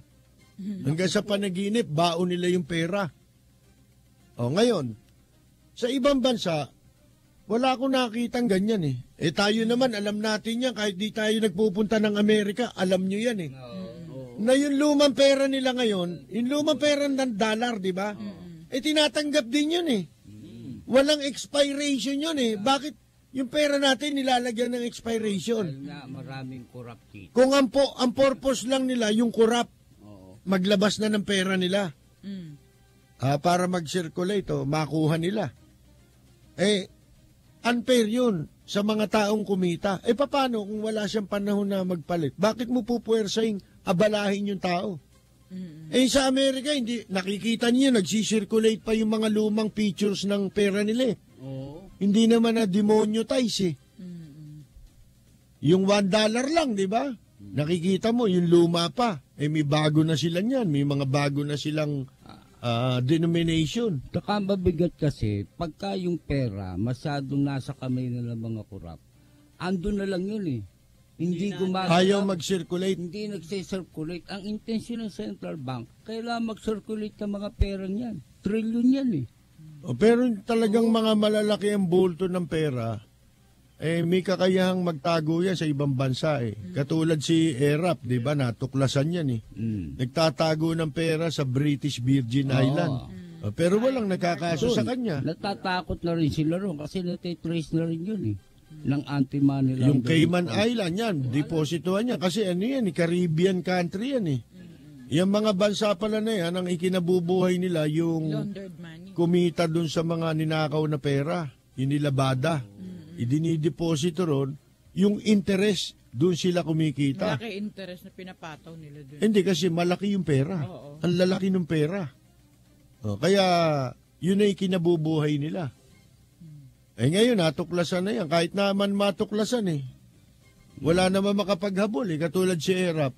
Hanggang sa panaginip, baon nila yung pera. Ngayon, sa ibang bansa, wala akong nakitang ganyan tayo naman, alam natin yan. Kahit di tayo nagpupunta ng Amerika, alam nyo yan na yung lumang pera nila ngayon, yung lumang pera ng dollar, di ba? Tinatanggap din yun Walang expiration yun Bakit yung pera natin nilalagyan ng expiration? Maraming corrupt dito. Kung ang purpose lang nila, yung corrupt, maglabas na ng pera nila. Para mag-circulate makuha nila. Unfair yun sa mga taong kumita. Paano kung wala siyang panahon na magpalit? Bakit mo pupuwersahin abalahin yung tao? Sa Amerika, hindi, nakikita niyo, nagsisirculate pa yung mga lumang pictures ng pera nila Hindi naman na demonetize Yung $1 lang, di ba? Nakikita mo, yung luma pa. May bago na sila niyan. May mga bago na silang denomination. Saka mabigat kasi, pagka yung pera, masyadong nasa kamay na ng mga kurap, ando na lang yun Hindi gumagalaw. Ayaw mag-circulate. Hindi nagsisirculate. Ang intensyon ng central bank, kailangan mag-circulate ng mga pera niyan. Trillion yan Pero talagang mga malalaki ang bulto ng pera, may kakayahang magtago yan sa ibang bansa Katulad si Erap, di ba? Natuklasan yan Nagtatago ng pera sa British Virgin Island. Pero walang nakakaso sa kanya. Natatakot na rin sila ron kasi natitrace na rin yun ng anti-money laundering. Yung Cayman Island yan, depositoan niya. Kasi Caribbean country yan Yung mga bansa pala na yan, ang ikinabubuhay nila yung kumita dun sa mga ninakaw na pera, yung nilabada. Idinideposito ron, yung interest, dun sila kumikita. Malaki interest na pinapataw nila dun. Hindi kasi malaki yung pera. Ang lalaki ng pera. Kaya yun ay kinabubuhay nila. Ngayon, natuklasan na yan. Kahit naman matuklasan Wala naman makapaghabol katulad si Erap.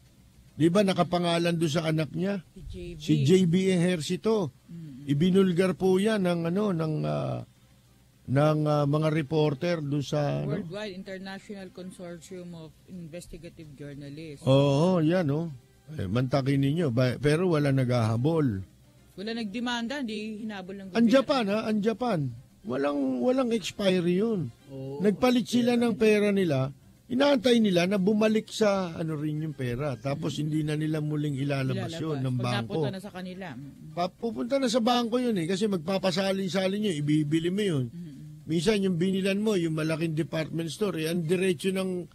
Di ba nakapangalan doon sa anak niya? Si JB Ejercito. Ibinulgar po yan ng mga reporter doon sa Worldwide International Consortium of Investigative Journalists. Yan mantakin ninyo. Pero wala naghahabol. Wala nagdemanda, hindi hinabol ng gobyerno. Ang Japan. Walang expiry yun. Nagpalit sila ng pera nila. Inaantay nila na bumalik sa rin yung pera. Tapos hindi na nila muling ilalabas yun ng bangko. Pag napunta na sa kanila. Pupunta na sa bangko yun kasi magpapasalin-salin yun, ibibili mo yun. Minsan yung binilan mo, yung malaking department store, ang diretso ng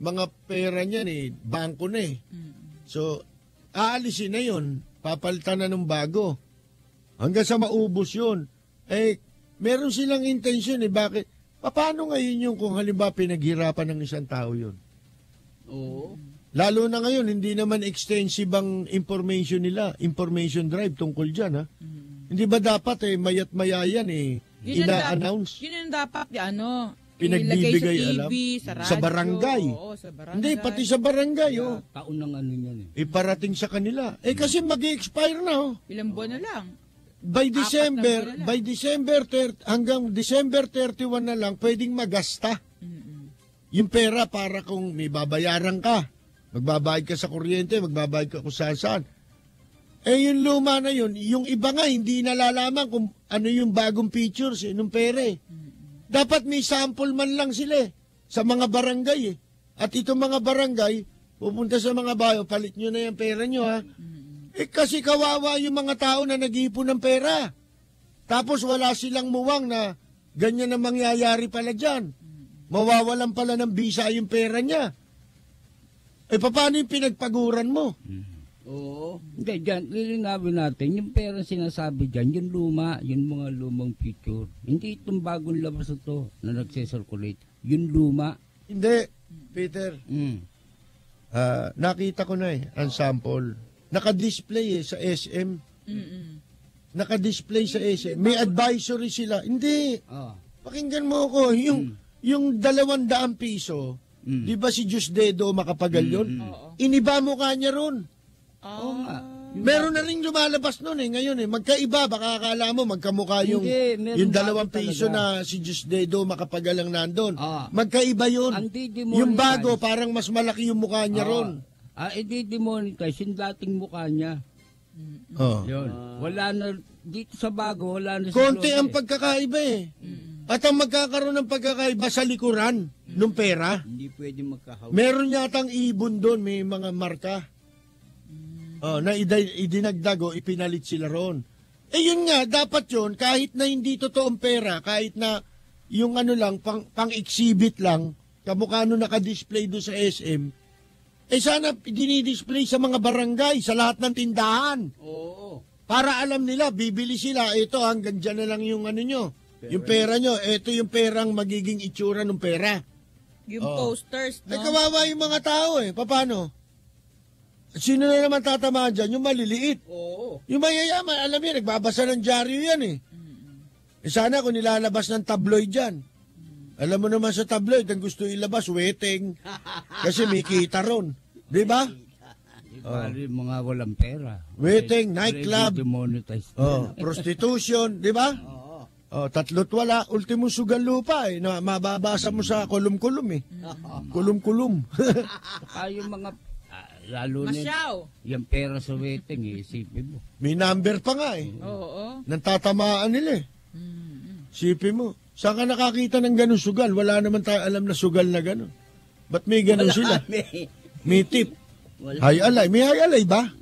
mga pera niyan bangko na So, aalisin na yun, papalitan na ng bago. Hanggang sa maubos yun. Meron silang intensyon bakit? Paano ngayon yung kung halimbawa pinaghirapan ng isang tao yun? Lalo na ngayon, hindi naman extensive ang information nila, information drive tungkol dyan Hindi ba dapat mayat maya yan ina-announce? Yun ang dapat pinagbibigay, Ilagay sa alam? TV, sa radyo. Sa barangay. Oo, sa barangay. Hindi, pati sa barangay, oh. Taon ng ano yan eh. Iparating sa kanila. Kasi mag-expire na, oh. Ilang buwan na lang. By December, na buwan na lang. by December 30, hanggang December 31 na lang, pwedeng magasta. Yung pera para kung may babayaran ka. Magbabayad ka sa kuryente, magbabayad ka kung saan. Yung luma na yun, yung iba nga hindi nalalaman kung ano yung bagong features nung pera eh. Dapat may sample man lang sila sa mga barangay eh. At itong mga barangay, pupunta sa mga bayo, palit nyo na yung pera nyo ha. Kasi kawawa yung mga tao na nag-iipon ng pera. Tapos wala silang muwang na ganyan na mangyayari pala dyan. Mawawalan pala ng bisa yung pera niya. Paano yung pinagpaguran mo? Oo. Hindi, dyan, lilinawin natin, yung pera sinasabi dyan, yung luma, yung mga lumang picture. Hindi itong bagong labas ito na nagse-circulate. Yung luma. Hindi, Peter. Nakita ko na ang sample. Naka-display sa SM. Naka-display sa SM. May advisory sila. Hindi. Pakinggan mo ako. Yung 200 piso, di ba si Diosdedo Macapagal yun? Iniba mo kanya ron. Oo nga. Meron na rin lumalabas nun ngayon Magkaiba, baka akala mo magkamukha yung 2 piso na si Diosdedo Macapagal ang nandun. Magkaiba yun. Yung bago, parang mas malaki yung mukha niya ron. I-demonetize yung dating mukha niya. Yun. Wala na, dito sa bago, wala na. Konti ang pagkakaiba At ang magkakaroon ng pagkakaiba sa likuran ng pera. Hindi pwede magkahawak. Meron yatang ibon doon, may mga marka. Na idinagdag o ipinalit sila ron. Yun nga, dapat yun, kahit na hindi totoong pera, kahit na yung ano lang, pang-exhibit lang, kamukha nung naka-display doon sa SM, sana dinidisplay sa mga barangay, sa lahat ng tindahan. Oo. Para alam nila, bibili sila, ito hanggang dyan na lang yung ano nyo, yung pera nyo, ito yung perang magiging itsura ng pera. Yung posters, no? Kawawa yung mga tao paano? Sino na naman tatamaan dyan? Yung maliliit. Oo. Yung mayayaman, alam yan, nagbabasa ng dyaryo yan sana kung nilalabas ng tabloid dyan. Alam mo naman sa tabloid, ang gusto ilabas, wedding. Kasi may kita ron. Di ba? Mga walang pera. Wedding, nightclub. Prostitution, di ba? Tatlo't wala. Ultimo sugal lupa na mababasa mo sa kulum-kulum Kulum-kulum. Saka yung mga lalo na yung pera sa wedding isipin mo. May number pa nga Oo. Nang tatamaan nila Isipin mo. Saan ka nakakita ng ganun sugal? Wala naman tayo alam na sugal na ganun. Ba't may ganun sila? May tip. Hay-alay. May hay-alay ba?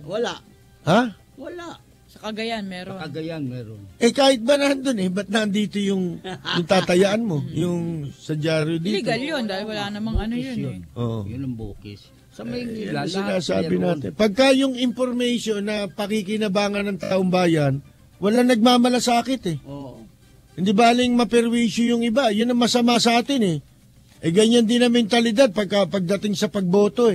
Wala. Ha? Wala. Sa Cagayan, meron. Sa Cagayan, meron. Kahit ba nandun ba't nandito yung tatayaan mo? Yung sa dyaryo dito? Illegal yun dahil wala namang ano yun Yun ang bukis. Sa Maynila, sinasabi natin. Pagka yung information na pakikinabangan ng taong bayan, wala nagmamalasakit Oo. Hindi baling maperwisyo yung iba. Yun ang masama sa atin ganyan din ang mentalidad pagdating sa pagboto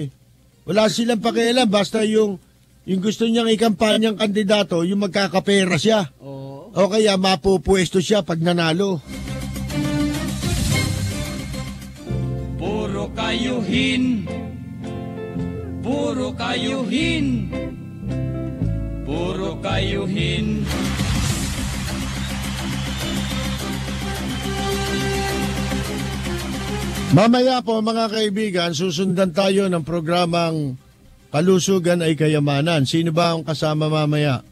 Wala silang pakialam basta yung gusto niyang ikampanyang kandidato, yung magkakapera siya. Oo. O kaya mapupuesto siya pag nanalo. Puro kayuhin. Puro kayuhin. Puro kayuhin. Mamaya po mga kaibigan, susundan tayo ng programang Kalusugan ay Kayamanan. Sino ba ang kasama mamaya?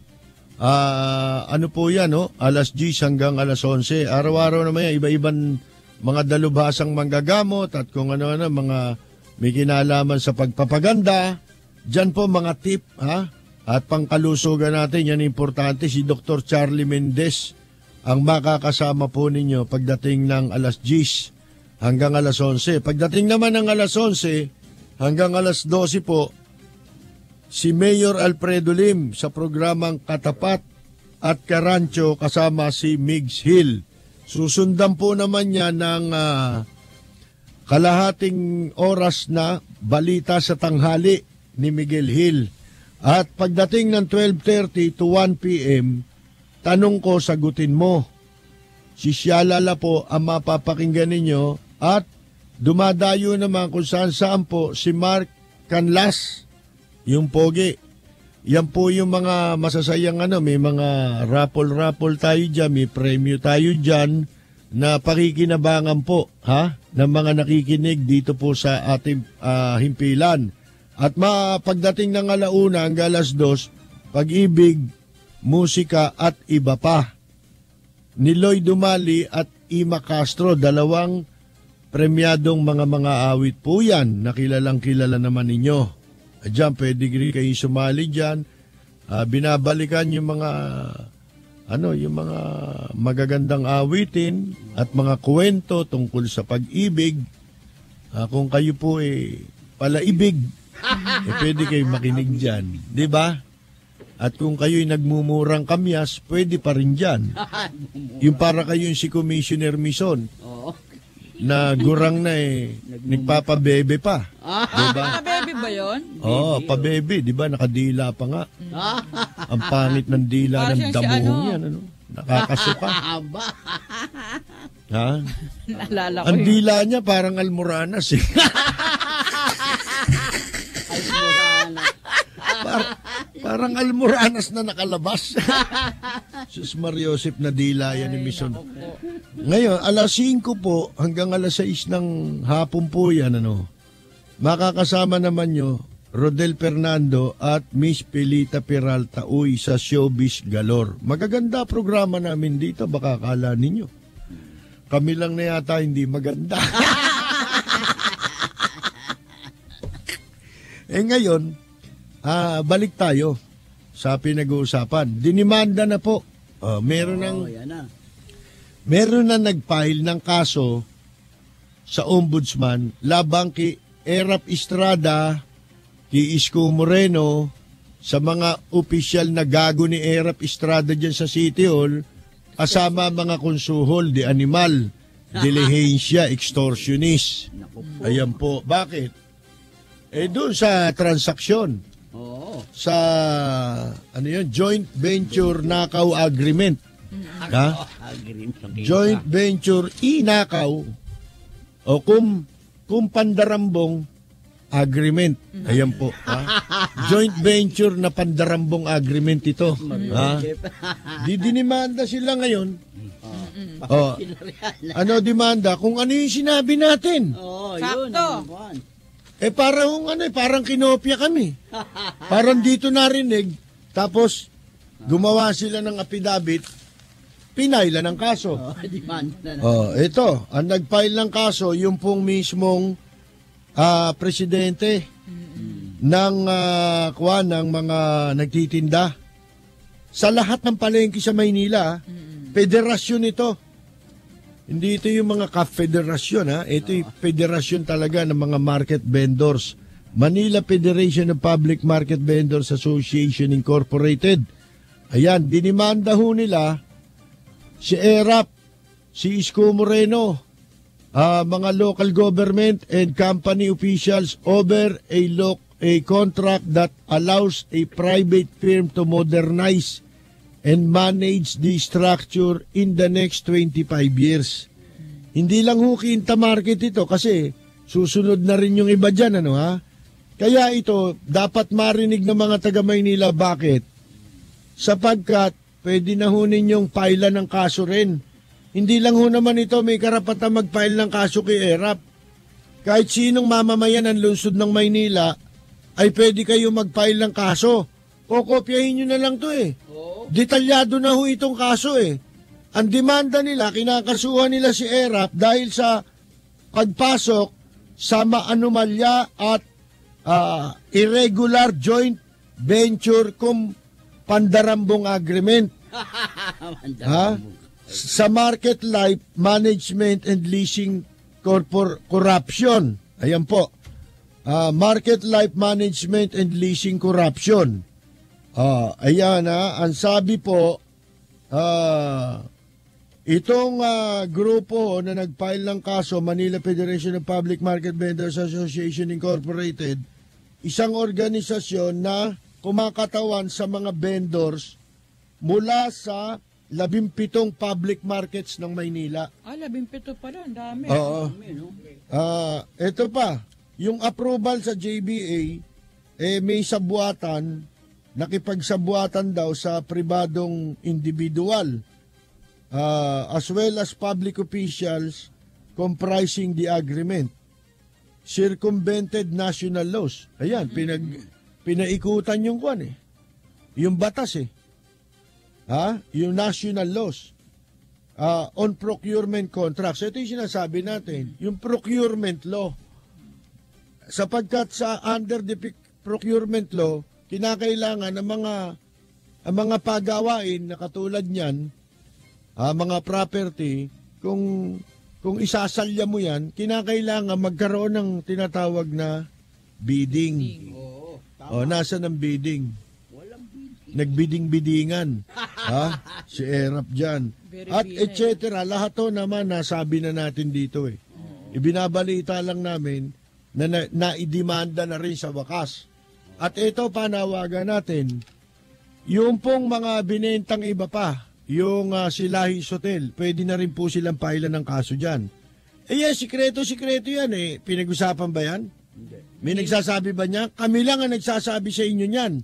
Ano po yan, alas 10 hanggang alas 11. Araw-araw naman yan, iba-ibang mga dalubhasang manggagamot at kung ano-ano, mga may kinalaman sa pagpapaganda. Diyan po mga tip, At pangkalusugan natin, yan importante, si Dr. Charlie Mendez ang makakasama po ninyo pagdating ng alas 10 hanggang alas 11. Pagdating naman ng alas 11 hanggang alas 12 po, si Mayor Alfredo Lim sa programang Katapat at Karancho kasama si Migs Hill. Susundan po naman niya ng kalahating oras na balita sa tanghali ni Miguel Hill. At pagdating ng 12:30 to 1 p.m., tanong ko, sagutin mo. si Sialala po ang mapapakinggan ninyo at dumadayo naman kung saan po si Mark Canlas, yung pogi. Yan po yung mga masasayang may mga raffle tayo dyan, may premyo tayo dyan na pakikinabangan po ng mga nakikinig dito po sa ating himpilan. At pagdating ng 1:00 hanggang 2:00, Pag-ibig, musika at iba pa. Ni Lloyd Dumali at Ima Castro, dalawang premyadong mga awit po yan na kilala naman ninyo. Diyan, pwede kayo sumali diyan. Binabalikan yung mga yung mga magagandang awitin at mga kwento tungkol sa pag-ibig. Kung kayo po palaibig, pwede kayo makinig diyan, 'di ba? At kung kayo'y nagmumurang kamyas, pwede pa rin diyan. Yung para kayong si Commissioner Mison. Na gurang na nagpapabebe pa. Diba? Pabebe ba yun? Oo, pabebe. Diba? Nakadila pa nga. Ang pangit ng dila ng damuhong yan. Nakakasuka. Ha? Naalala ko Ang dila niya parang almoranas parang almoranas na nakalabas. Sus Mariosep na dila yan ni Mison. Ngayon, 5:00 po hanggang 6:00 ng hapon po yan. Makakasama naman nyo Rodel Fernando at Miss Pelita Peralta sa Showbiz Galore. Magaganda programa namin dito, baka akala ninyo. Kami lang na yata hindi maganda. Ngayon, balik tayo sa pinag-uusapan. Dinimanda na po. Meron na nag-file ng kaso sa ombudsman labang kay Erap Estrada, kay Isko Moreno, sa mga opisyal na gago ni Erap Estrada dyan sa City Hall, kasama mga konsuhol, di animal, dilihencia, extortionist. Ayan po. Bakit? Doon sa transaksyon. Sa joint venture nakaw agreement. Joint venture inakaw o kung pandarambong agreement. Ayan po. Joint venture na pandarambong agreement ito. Dinimanda sila ngayon. Demanda kung ano yung sinabi natin. Sakto. Parang kinopya kami. Parang dito narinig, tapos gumawa sila ng affidavit, pinayla ng kaso. Ito, ang nag-file ng kaso, yung pong mismong presidente ng mga nagtitinda. Sa lahat ng palengke sa Maynila, federasyon ito. Hindi ito yung mga ka-federasyon, Ito yung federasyon talaga ng mga market vendors. Manila Federation of Public Market Vendors Association Incorporated. Ayan, dinimanda ho nila si Erap, si Isko Moreno, mga local government and company officials over a contract that allows a private firm to modernize and manage the structure in the next 25 years. Hindi lang ho Quinta Market ito kasi susunod na rin yung iba dyan, Kaya ito, dapat marinig ng mga taga Maynila. Bakit? Sapagkat pwede na ho ninyong paila ng kaso rin. Hindi lang ho naman ito may karapatan mag-file ng kaso kay Erap. Kahit sinong mamamayan ng lungsod ng Maynila ay pwede kayo mag-file ng kaso. Kokopyahin nyo na lang to Detalyado na ho itong kaso Ang demanda nila, kinakasuhan nila si Erap dahil sa pagpasok sa anomalya at irregular joint venture pandarambong agreement. Sa Market Life Management and Leasing Corruption. Ayan po. Market Life Management and Leasing Corruption. Ayan ang sabi po, itong grupo na nag-file ng kaso, Manila Federation of Public Market Vendors Association Incorporated, isang organisasyon na kumakatawan sa mga vendors mula sa 17 public markets ng Maynila. 17 pala, ang dami. Oo. Ito pa, yung approval sa JBA, may sabuatan, nakipagsabuatan daw sa pribadong individual, as well as public officials comprising the agreement. Circumvented national laws. Ayan, pinaikutan yung kwan eh. Yung batas eh. Yung national laws. On procurement contracts. Ito yung sinasabi natin. Yung procurement law. Sapagkat under the procurement law, kinakailangan ang mga pagawain na katulad niyan, mga property, kung isasalya mo yan, kinakailangan magkaroon ng tinatawag na bidding. Nasa ng bidding? Nagbidding-biddingan. Si ERAP dyan. At et cetera. Lahat to naman nasabi na natin dito eh. Ibinabalita lang namin na naidemanda na rin sa wakas. At ito panawagan natin, yung pong mga binentang iba pa, yung si Lahis Hotel, pwede na rin po silang pailan ng kaso dyan. Yan, sikreto yan eh. Pinag-usapan ba yan? May nagsasabi ba niya? Kami lang ang nagsasabi sa inyo niyan.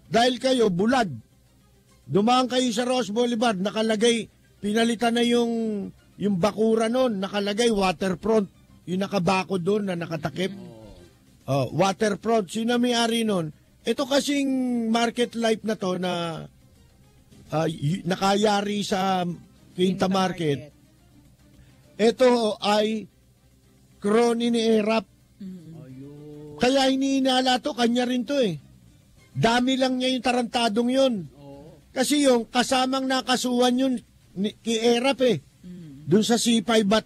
Dahil kayo, bulag. Dumaan kayo sa Ross Boulevard, nakalagay, pinalitan na yung bakura noon, nakalagay waterfront. Yung nakabako doon na nakatakip. Waterfront. Sino may-ari noon? Ito kasing market life na to na nakayari sa Quinta Market. Ito ay crony ni ERAP. Kaya hinihinala to, kanya rin to eh. Dami lang niya yung tarantadong yun. Kasi yung kasamang nakasuhan yun kay ERAP eh. Doon sa C5 at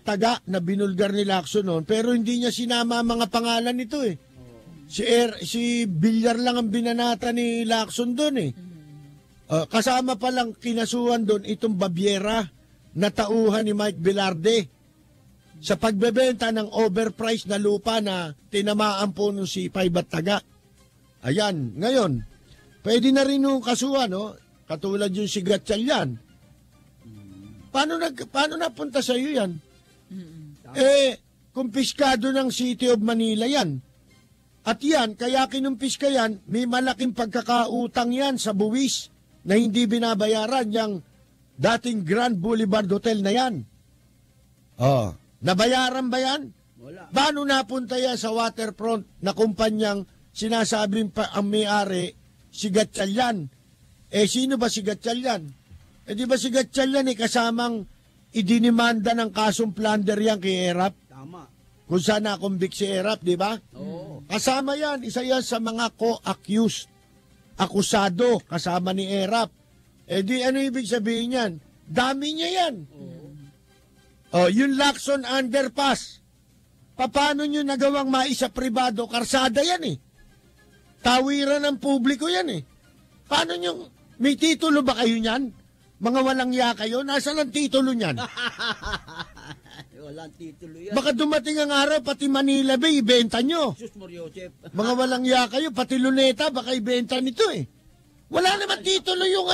Taga na binulgar ni Lacson noon. Pero hindi niya sinama mga pangalan nito eh. Si Villar lang ang binanata ni Lacson doon eh. Kasama palang kinasuhan doon itong Baviera na tauhan ni Mike Velarde sa pagbebenta ng overpriced na lupa na tinamaan po nung si Paibat Taga. Ayan, ngayon, pwede na rin nung kasuhan, no? Katulad yung si Gatchalian. Paano napunta sa iyo yan? Kumpiskado ng City of Manila yan. At yan, kaya kinumpiska yan, may malaking pagkakautang yan sa buwis na hindi binabayaran yung dating Grand Boulevard Hotel na yan. Nabayaran ba yan? Wala. Paano napunta yan sa waterfront na kumpanyang sinasabing ang may-ari si Gatchalian? Sino ba si Gatchalian? Di ba si Gatchalian kasamang idinimanda ng kasong plunder yan kay ERAP? Tama. Kung saan nakumbik si ERAP, di ba? Oo. Kasama yan, isa yan sa mga co-accused, akusado, kasama ni ERAP. Ano ibig sabihin yan? Dami niya yan. Yung Lacson Underpass, paano nyo nagawang maisa pribado? Karsada yan eh. Tawiran ng publiko yan eh. Paano nyo, may titulo ba kayo niyan? Mga walang ya kayo? Nasaan ang titulo niyan? Walang titulo yan. Baka dumating ang araw, pati Manila Bay, ibenta nyo. Sus Mariosep. Mga walang ya kayo, pati Luneta, baka ibenta nito eh. Wala naman titulo yung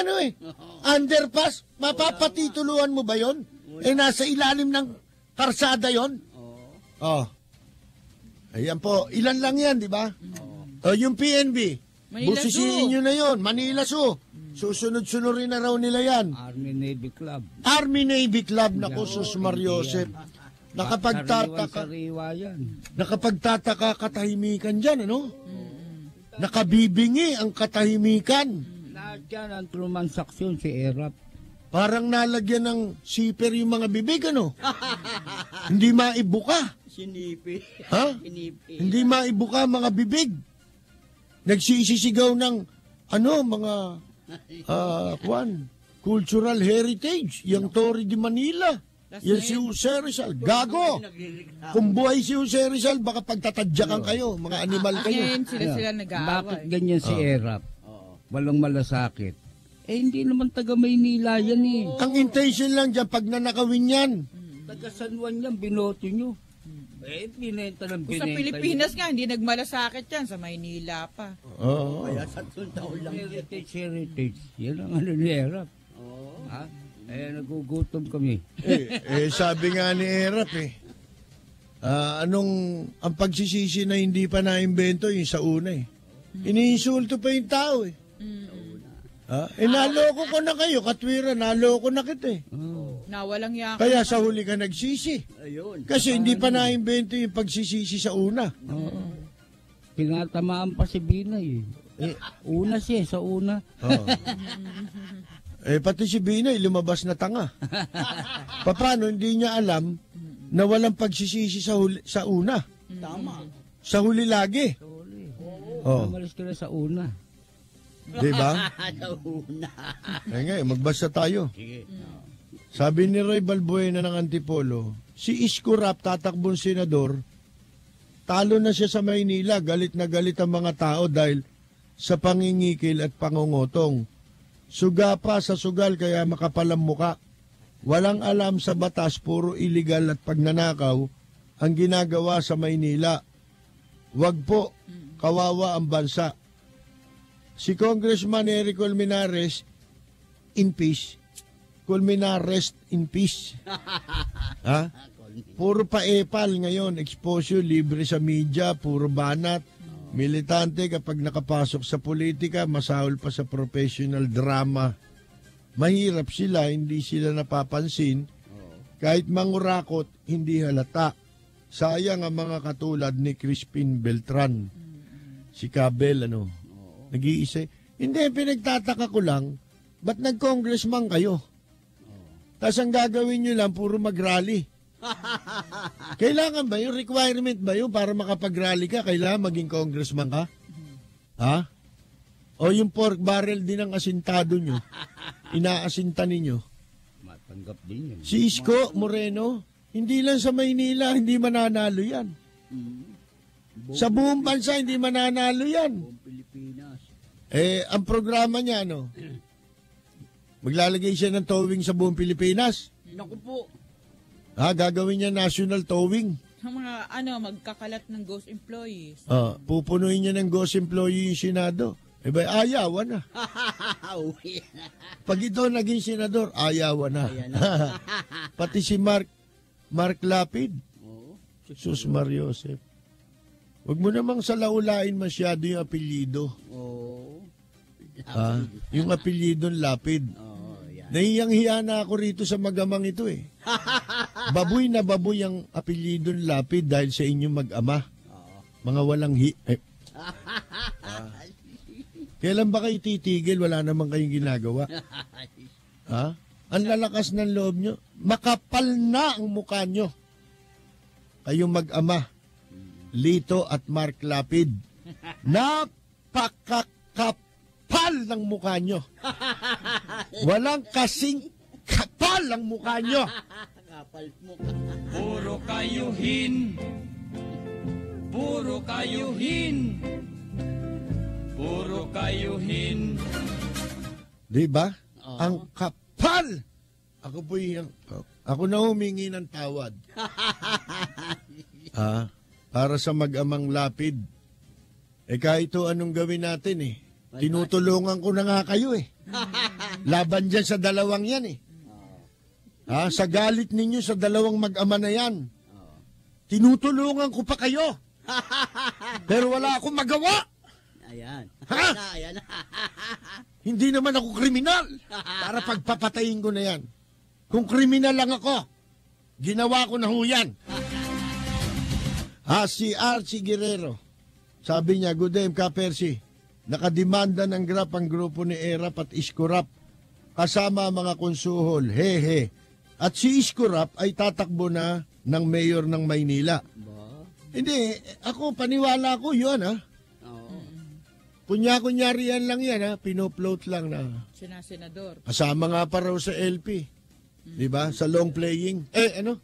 underpass. Mapapatituluhan mo ba yon? Nasa ilalim ng karsada yon? Ayan po, ilan lang yan, di ba? Yung PNB, busisiin nyo na yon, Manila Zoo. Susunod-sunurin na raw nila yan. Army Navy Club. Army Navy Club, naku, Sus Mariosep. Nakapagtataka katahimikan dyan, ano? Nakabibingi ang katahimikan. Lahat yan ang trumansaksyon si ERAP. Parang nalagyan ng siper yung mga bibig, ano? Hindi maibuka. Sinipi. Ha? Sinipi. Hindi maibuka mga bibig. Nagsisisigaw ng, mga cultural heritage. Yung Torre de Manila. Yung si Jose Rizal. Gago! Kung buhay si Jose Rizal, baka pagtatadyakan kayo. Mga animal kayo. Sila nag-aaway. Bakit ganyan si ERAP? Walang malasakit. Hindi naman taga Maynila yan eh. Ang intention lang dyan, pag nanakawin yan. Taga San Juan yan, binoto nyo. Binenta ng Kung sa Pilipinas nga, hindi nagmalasakit yan. Sa Maynila pa. Oo. Kaya 3 taon lang. Heritage. Yan ang ano ni Erap. Ha? Nagugutom kami. Sabi nga ni Erap ang pagsisisi na hindi pa naimbento yung sa una Iniinsulto pa yung tao naloko ko na kayo, katwira, naloko na kita Nawalang yakin. Kaya sa huli ka nagsisi. Ayun. Kasi hindi pa naimbento yung pagsisisi sa una. Tinatamaan pa si Binay una siya, sa una. Pati si Binay, lumabas na tanga. Paano hindi niya alam na walang pagsisisi sa una? Tama. Sa huli lagi. Sa huli. Umalis ka na sa una. Diba? Sa una. Magbasa tayo. Sige. Sabi ni Roy Balbuena ng Antipolo, si Isko Rap, tatakbong senador, talo na siya sa Maynila, galit na galit ang mga tao dahil sa pangingikil at pangungotong. Suga pa sa sugal kaya makapalang muka. Walang alam sa batas, puro illegal at pagnanakaw ang ginagawa sa Maynila. Wag po, kawawa ang bansa. Si Congressman Eric Colmenares, in peace. Colmenares, in peace. Ha? Puro pa-epal ngayon, exposure, libre sa media, puro banat. Militante kapag nakapasok sa politika, masahol pa sa professional drama. Mahirap sila, hindi sila napapansin. Kahit mangurakot, hindi halata. Sayang ang mga katulad ni Crispin Beltran. Si Cabel, nag-iisa. Hindi, pinagtataka ko lang, ba't nag-congressman kayo? Tapos ang gagawin nyo lang, puro mag-rally. Kailangan ba yun? Requirement ba yun para makapag-rally ka? Kailangan maging congressman ka? Ha? O yung pork barrel din ang asintado nyo? Inaasinta ninyo? Matanggap din yan. Si Isko Moreno, hindi lang sa Maynila, hindi mananalo yan. Sa buong bansa, hindi mananalo yan. Pilipinas. Ang programa niya, maglalagay siya ng towing sa buong Pilipinas. Naku po. Gagawin niya national towing. Ang mga magkakalat ng ghost employees. Pupunuin niya ng ghost employee yung Senado. Ayawan na. Pag ito naging senador, ayawan na. Pati si Mark Lapid. Jesus Mariosep. Huwag mo namang salaulain masyado yung apelyido. Yung apelyidong Lapid. Nahiyang-hiya na ako rito sa magamang ito Baboy na baboy ang apelyidong Lapid dahil sa inyong mag-ama. Mga walang Kailan ba kayo titigil? Wala naman kayong ginagawa. Ang lalakas ng loob nyo. Makapal na ang mukha nyo. Kayong mag-ama. Lito at Mark Lapid. Napakakapal ng mukha nyo. Walang kasing kapal ang mukha nyo. Puro kayuhin. Puro kayuhin. Puro kayuhin. Diba? Ang kapal. Ako na humingi ng tawad. Para sa mag-amang Lapid. Kahit anong gawin natin tinutulungan ko na nga kayo Laban dyan sa dalawang yan sa galit ninyo sa dalawang mag-ama na yan. Tinutulungan ko pa kayo. Pero wala akong magawa. Ayan. Ayan. Hindi naman ako kriminal para pagpapatayin ko na yan. Kung kriminal lang ako, ginawa ko na ho yan. Si Archie Guerrero, sabi niya, good day, Ka Percy. Nakademanda ng Grab ang grupo ni Erap at Isko Rap kasama mga konsuhol. Hehe. At si Isko Rap ay tatakbo na ng mayor ng Maynila. Hindi, ako paniwala ko yun Kunya-kunyari yan lang yan Pinoploat lang na. Senador. Kasama nga pa raw sa LP. Diba? Sa long playing. Ano?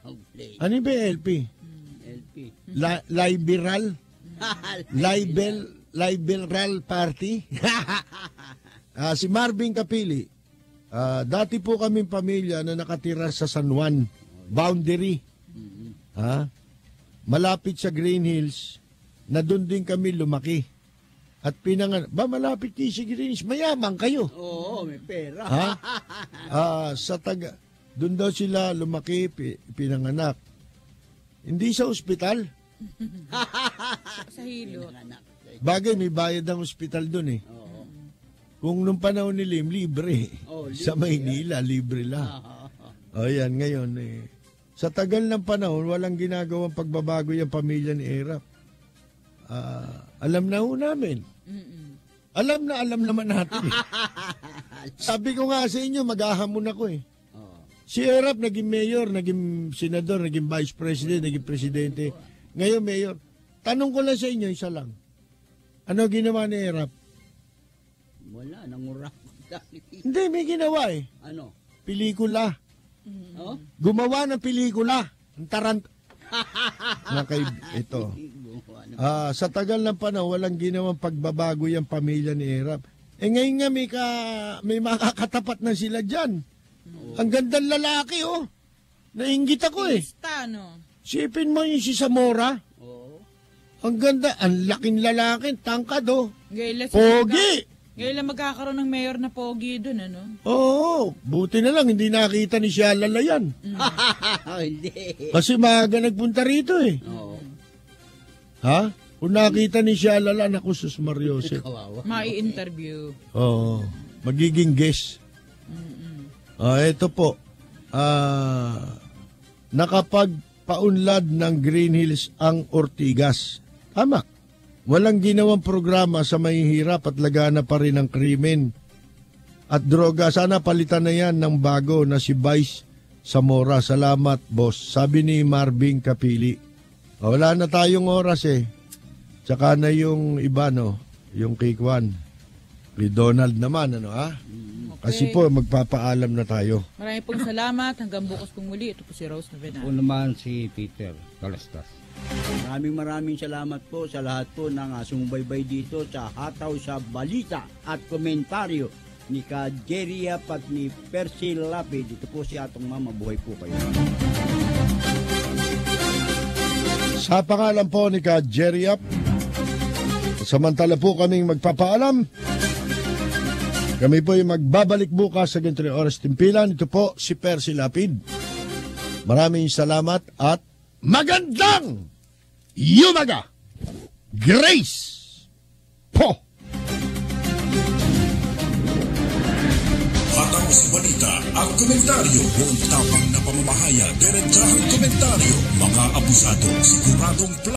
Long play. Ano ba LP? Liberal? Liberal Party? Si Marvin Kapili. Dati po kaming pamilya na nakatira sa San Juan. Boundary. Ha? Malapit sa Green Hills, na doon din kami lumaki. At malapit din si Green Hills, mayaman kayo. Oo, may pera. Ha? Doon daw sila lumaki, pinanganak. Hindi sa ospital. Sa hilo. Bagay, may bayad ang ospital doon eh. Oo. Kung nung panahon ni Lim, libre. Sa Maynila, libre lang. O yan, ngayon eh. Sa tagal ng panahon, walang ginagawang pagbabago yung pamilya ni Erap. Alam na ho namin. Alam naman natin. Sabi ko nga sa inyo, mag-ahamon ako eh. Si Erap naging mayor, naging senador, naging vice president, naging presidente. Ngayon mayor. Tanong ko lang sa inyo, isa lang. Ano ginawa ni Erap? Wala, nangurak. Hindi, may ginawa eh. Ano? Pelikula. Gumawa ng pelikula. Ang ito. Sa tagal ng panahon, walang ginawang pagbabago yung pamilya ni Erap. Ngayon nga may makakatapat na sila dyan. Ang gandang lalaki, oh. Nainggit ako eh. Sipin mo yung si Zamora. Ang ganda, ang laking lalaki, tangkad, oh. Pogi! Ngayon lang magkakaroon ng mayor na pogi doon, ano? Oo, buti na lang, hindi nakita ni Sialala yan. Hindi. Kasi maaga nagpunta rito eh. Oo. Ha? Kung nakita ni Sialala, naku, sus Mariose. Mai-interview. Oo, magiging guest. Ito po, nakapagpaunlad ng Green Hills ang Ortigas. Tama. Walang ginawang programa sa mahihirap at lagana pa rin ng krimen at droga. Sana palitan na yan ng bago na si Vice Zamora. Salamat, boss. Sabi ni Marvin Kapili. Wala na tayong oras eh. Tsaka na yung iba, no? Yung kay Kwan. Kay Donald naman, ano ha? Kasi po, magpapaalam na tayo. Maraming pong salamat. Hanggang bukas pong muli. Ito po si Rose Novenan. O naman si Peter Calastas. Maraming salamat po sa lahat po ng sumubaybay dito sa Hataw sa Balita at komentaryo ni Ka Jerry Yap at ni Percy Lapid. Dito po si Atong Mama. Buhay po kayo. Sa pangalan po ni Ka Jerry Yap, samantala po kaming magpapaalam. Kami po ay magbabalik bukas sa ganitong oras timpilan. Ito po si Percy Lapid. Maraming salamat at magandang yumaga! Grace po! Hataw sa balita ang komentaryo. Huwag tapang na pamamahaya. Diretsahang komentaryo. Mga abusado, siguradong